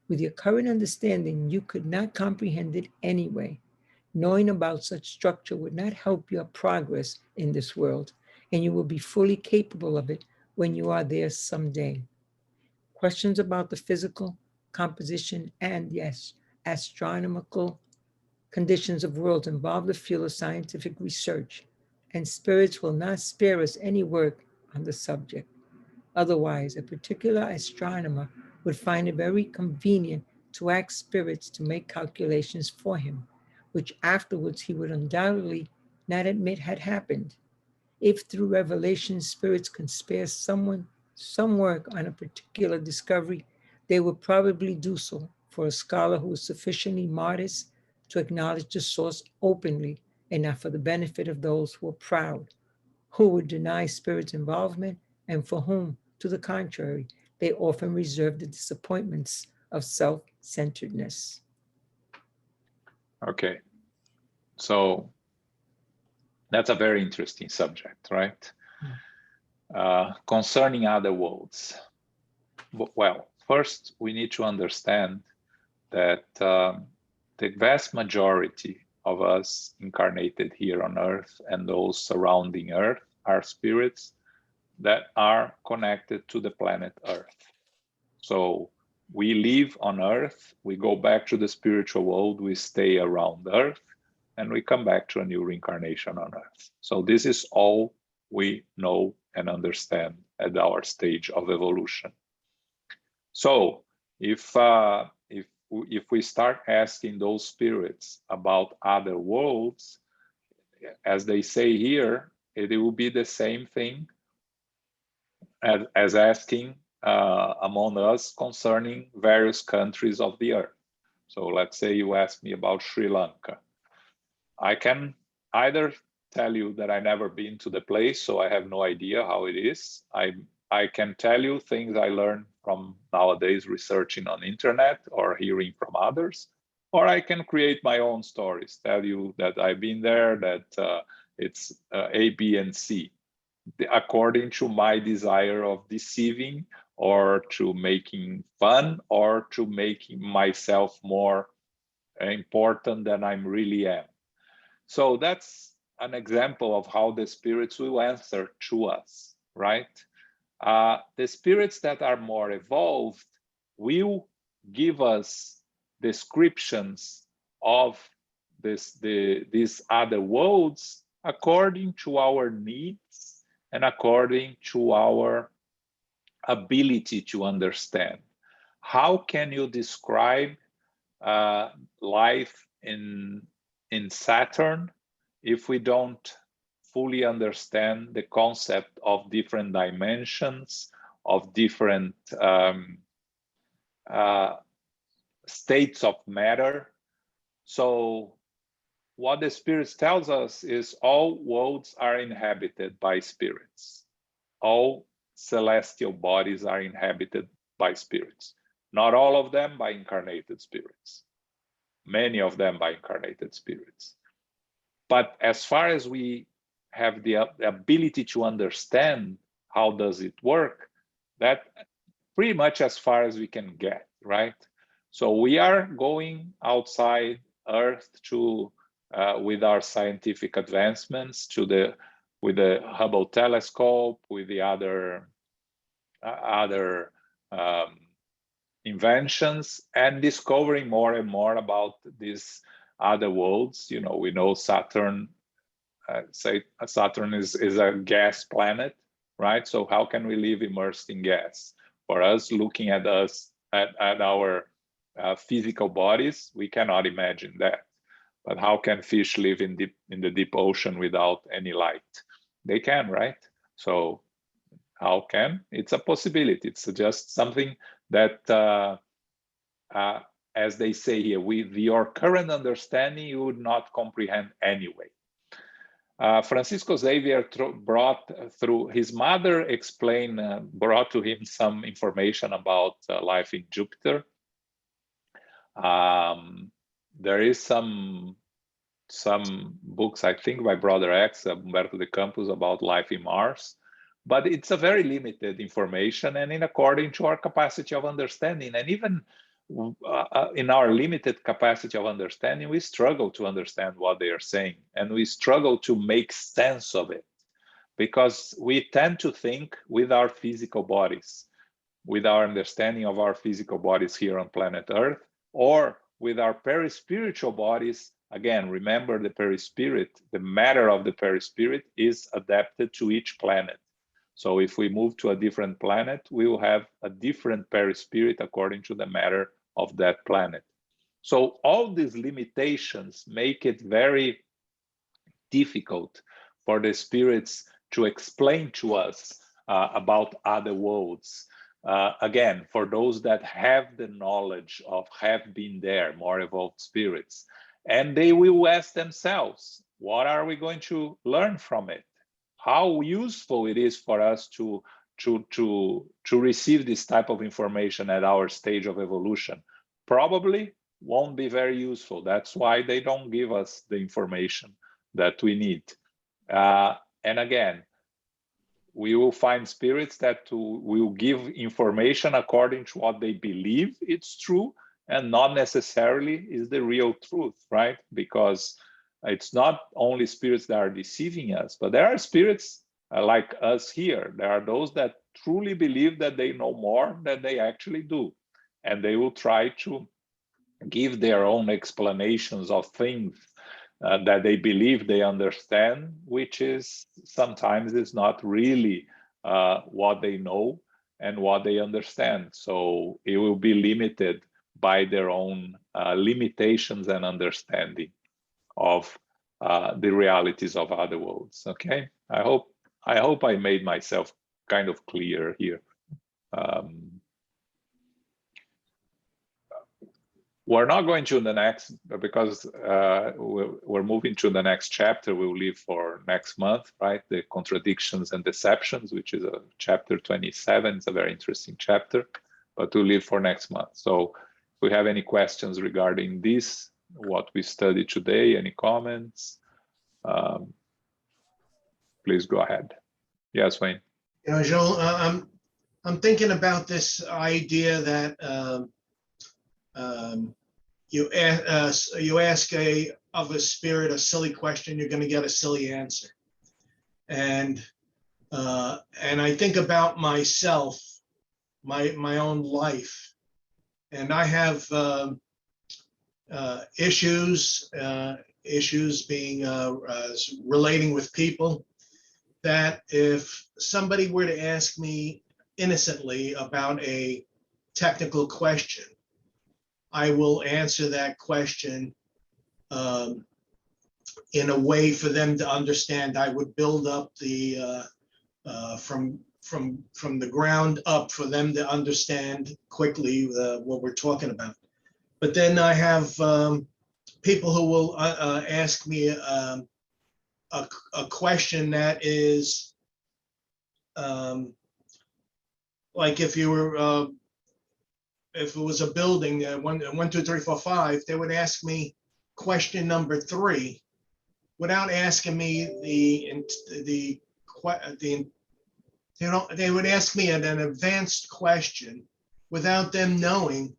Speaker 2: With your current understanding, you could not comprehend it anyway. Knowing about such structure would not help your progress in this world, and you will be fully capable of it when you are there someday. Questions about the physical composition and, yes, astronomical conditions of worlds involve the field of scientific research, and spirits will not spare us any work on the subject. Otherwise, a particular astronomer would find it very convenient to ask spirits to make calculations for him, which afterwards he would undoubtedly not admit had happened. If through revelation spirits can spare someone some work on a particular discovery, they would probably do so for a scholar who is sufficiently modest to acknowledge the source openly and not for the benefit of those who are proud, who would deny spirits' involvement and for whom, to the contrary, they often reserve the disappointments of self-centeredness.
Speaker 1: Okay, so that's a very interesting subject, right? Concerning other worlds. Well, first we need to understand that the vast majority of us incarnated here on Earth and those surrounding Earth are spirits that are connected to the planet Earth. So we live on Earth, we go back to the spiritual world, we stay around Earth, and we come back to a new reincarnation on Earth. So this is all we know and understand at our stage of evolution. So if we start asking those spirits about other worlds, as they say here, it will be the same thing as asking among us concerning various countries of the earth. So let's say you ask me about Sri Lanka. I can either tell you that I've never been to the place, so I have no idea how it is. I can tell you things I learned from nowadays researching on internet or hearing from others, or I can create my own stories, tell you that I've been there, that it's A, B, and C, according to my desire of deceiving or to making fun or to making myself more important than I really am. So that's an example of how the spirits will answer to us, right? The spirits that are more evolved will give us descriptions of these other worlds according to our needs and according to our ability to understand. How can you describe life in Saturn if we don't fully understand the concept of different dimensions, of different states of matter? So what the spirits tells us is all worlds are inhabited by spirits. All celestial bodies are inhabited by spirits. Not all of them by incarnated spirits. Many of them by incarnated spirits. But as far as we have the ability to understand how does it work, that pretty much as far as we can get, right? So we are going outside Earth to, with our scientific advancements, with the Hubble telescope, with the other inventions, and discovering more and more about these other worlds. You know, we know Saturn, say Saturn is a gas planet, right? So how can we live immersed in gas? For us, looking at our physical bodies, we cannot imagine that. But how can fish live in the deep ocean without any light? They can, right? So how can? It's a possibility. It's just something that, as they say here, with your current understanding, you would not comprehend anyway. Francisco Xavier brought through his mother brought to him some information about life in Jupiter. There is some books, I think, by Brother X, Humberto de Campos, about life in Mars, but it's a very limited information and in according to our capacity of understanding. And even in our limited capacity of understanding, we struggle to understand what they are saying, and we struggle to make sense of it, because we tend to think with our physical bodies, with our understanding of our physical bodies here on planet Earth, or with our perispiritual bodies. Again, remember the perispirit, the matter of the perispirit is adapted to each planet. So if we move to a different planet, we will have a different perispirit according to the matter of that planet. So all these limitations make it very difficult for the spirits to explain to us about other worlds. Again, for those that have the knowledge of have been there, more evolved spirits, and they will ask themselves, what are we going to learn from it? How useful it is for us to receive this type of information at our stage of evolution? Probably won't be very useful. That's why they don't give us the information that we need. And again, we will find spirits that will give information according to what they believe it's true, and not necessarily is the real truth, right? Because it's not only spirits that are deceiving us, but there are spirits like us here. There are those that truly believe that they know more than they actually do. And they will try to give their own explanations of things that they believe they understand, which is sometimes is not really what they know and what they understand. So it will be limited by their own limitations and understanding of the realities of other worlds. Okay, I hope I made myself kind of clear here. We're not going to the next, because we're moving to the next chapter. We'll leave for next month, right? The contradictions and deceptions, which is a chapter 27. It's a very interesting chapter, but we'll leave for next month. So if we have any questions regarding this, what we studied today, any comments, please go ahead. Yes, Wayne.
Speaker 3: You know, Joel, I'm thinking about this idea that you ask of a spirit a silly question, you're going to get a silly answer, and I think about myself, my own life, and I have issues being relating with people, that if somebody were to ask me innocently about a technical question, I will answer that question in a way for them to understand. I would build up the from the ground up for them to understand quickly what we're talking about. But then I have people who will ask me a question that is like if you were if it was a building, 1, 2, 3, 4, 5, they would ask me question number 3 without asking me they would ask me an advanced question without them knowing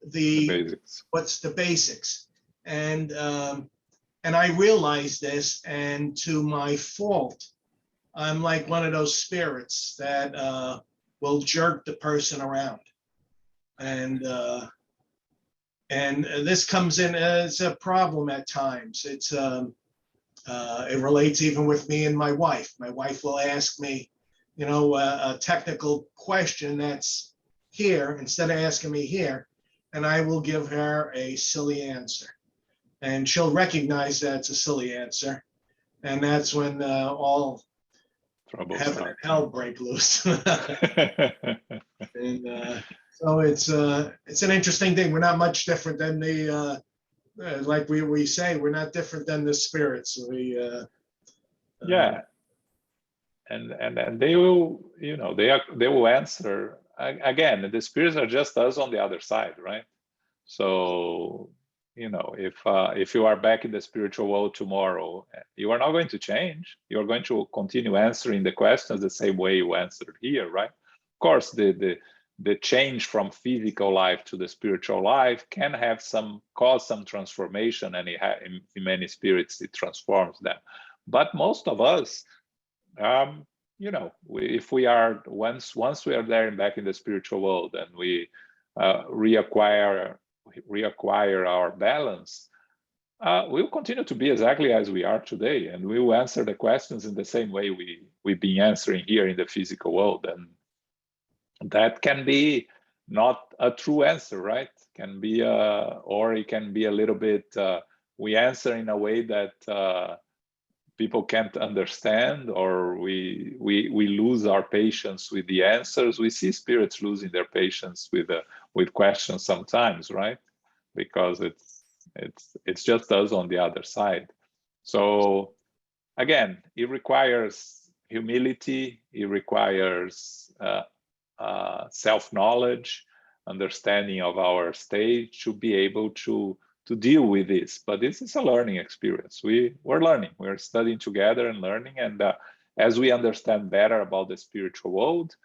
Speaker 3: the
Speaker 1: basics.
Speaker 3: What's the basics. And I realize this, and to my fault, I'm like one of those spirits that will jerk the person around. And this comes in as a problem at times. It's it relates even with me and my wife. My wife will ask me, you know, a technical question that's here instead of asking me here, and I will give her a silly answer, and she'll recognize that it's a silly answer, and that's when all heaven and hell break loose. And so it's an interesting thing. We're not much different than the like we say, we're not different than the spirits. We
Speaker 1: yeah, and they will, you know, they will answer again. The spirits are just us on the other side, right? So, you know, if you are back in the spiritual world tomorrow, you are not going to change. You are going to continue answering the questions the same way you answered here, right? Of course, the change from physical life to the spiritual life can have cause some transformation, and in many spirits it transforms them. But most of us, you know, if we are once we are there and back in the spiritual world, and we reacquire our balance, we'll continue to be exactly as we are today, and we will answer the questions in the same way we've been answering here in the physical world. And that can be not a true answer, right? Can be or it can be a little bit we answer in a way that people can't understand, or we lose our patience with the answers. We see spirits losing their patience with questions sometimes, right? Because it's just us on the other side. So again, it requires humility. It requires self-knowledge, understanding of our state, to be able to deal with this. But this is a learning experience. We're learning. We're studying together and learning. And as we understand better about the spiritual world,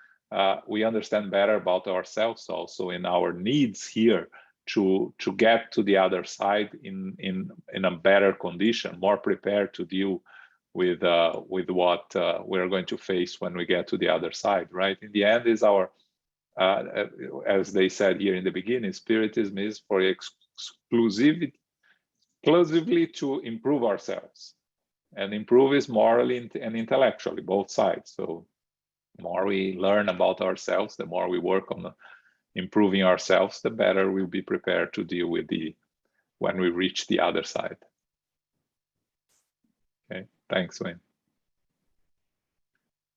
Speaker 1: we understand better about ourselves also, in our needs here to get to the other side in a better condition, more prepared to deal with what we're going to face when we get to the other side, right? In the end, is our, as they said here in the beginning, spiritism is for exclusively to improve ourselves, and improve is morally and intellectually, both sides. So the more we learn about ourselves, the more we work on improving ourselves, the better we'll be prepared to deal with when we reach the other side. Thanks, Wayne.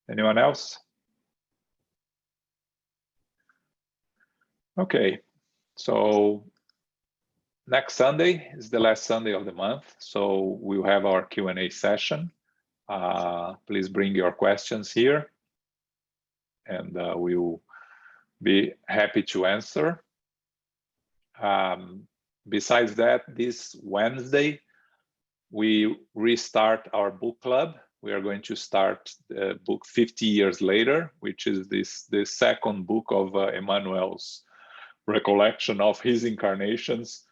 Speaker 1: Anyone else? Okay, so next Sunday is the last Sunday of the month, so we'll have our Q&A session. Please bring your questions here, and we'll be happy to answer. Besides that, this Wednesday, we restart our book club. We are going to start the book 50 Years Later, which is the second book of Emmanuel's recollection of his incarnations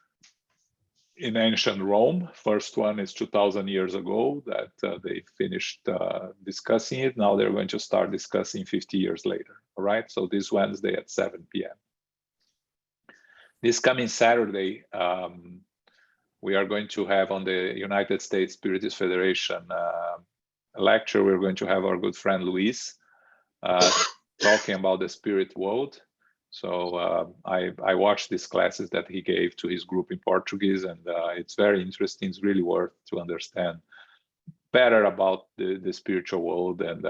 Speaker 1: in ancient Rome. First one is 2,000 years ago that they finished discussing it. Now they're going to start discussing 50 years later. All right, so this Wednesday at 7 p.m. This coming Saturday, we are going to have on the United States Spiritist Federation a lecture. We're going to have our good friend Luis talking about the spirit world. So I watched these classes that he gave to his group in Portuguese, and it's very interesting. It's really worth to understand better about the spiritual world and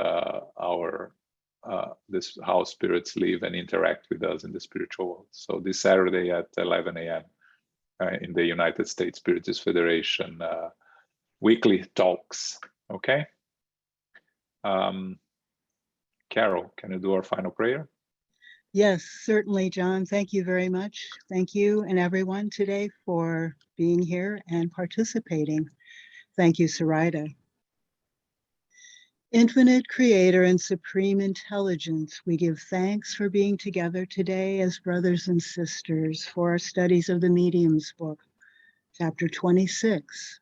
Speaker 1: how spirits live and interact with us in the spiritual world. So this Saturday at 11 a.m. In the United States Spiritist Federation weekly talks. Okay. Carol, can you do our final prayer?
Speaker 4: Yes, certainly, John. Thank you very much. Thank you and everyone today for being here and participating. Thank you, Sarita. Infinite Creator and Supreme Intelligence, we give thanks for being together today as brothers and sisters for our studies of the Medium's book, Chapter 26.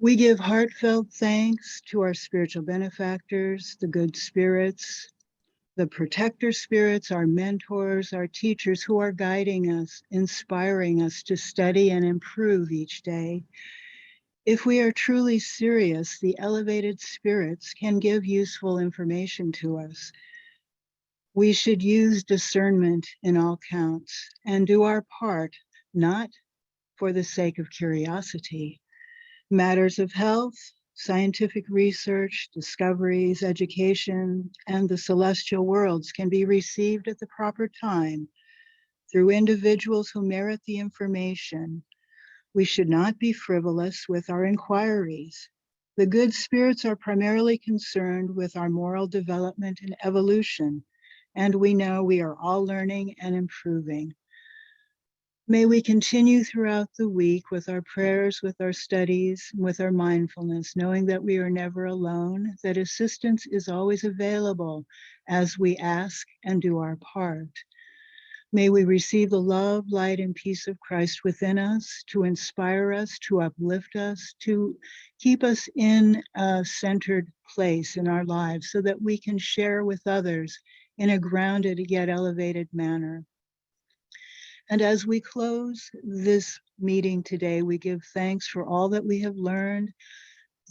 Speaker 4: We give heartfelt thanks to our spiritual benefactors, the good spirits, the protector spirits, our mentors, our teachers who are guiding us, inspiring us to study and improve each day. If we are truly serious, the elevated spirits can give useful information to us. We should use discernment in all counts and do our part, not for the sake of curiosity. Matters of health, scientific research, discoveries, education, and the celestial worlds can be received at the proper time through individuals who merit the information. We should not be frivolous with our inquiries. The good spirits are primarily concerned with our moral development and evolution, and we know we are all learning and improving. May we continue throughout the week with our prayers, with our studies, with our mindfulness, knowing that we are never alone, that assistance is always available as we ask and do our part. May we receive the love, light, and peace of Christ within us to inspire us, to uplift us, to keep us in a centered place in our lives so that we can share with others in a grounded yet elevated manner. And as we close this meeting today, we give thanks for all that we have learned,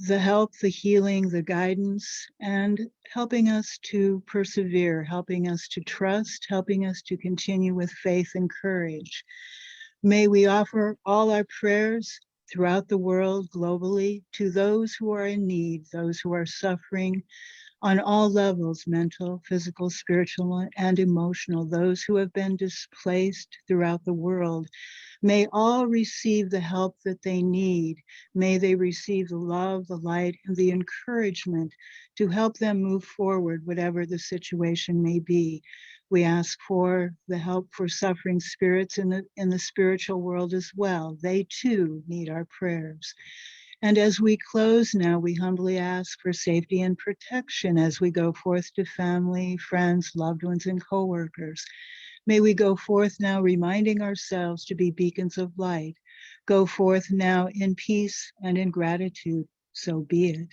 Speaker 4: the help, the healing, the guidance, and helping us to persevere, helping us to trust, helping us to continue with faith and courage. May we offer all our prayers throughout the world globally to those who are in need, those who are suffering on all levels, mental, physical, spiritual, and emotional, those who have been displaced throughout the world. May all receive the help that they need. May they receive the love, the light, and the encouragement to help them move forward, whatever the situation may be. We ask for the help for suffering spirits in the spiritual world as well. They too need our prayers. And as we close now, we humbly ask for safety and protection as we go forth to family, friends, loved ones, and co-workers. May we go forth now reminding ourselves to be beacons of light. Go forth now in peace and in gratitude. So be it.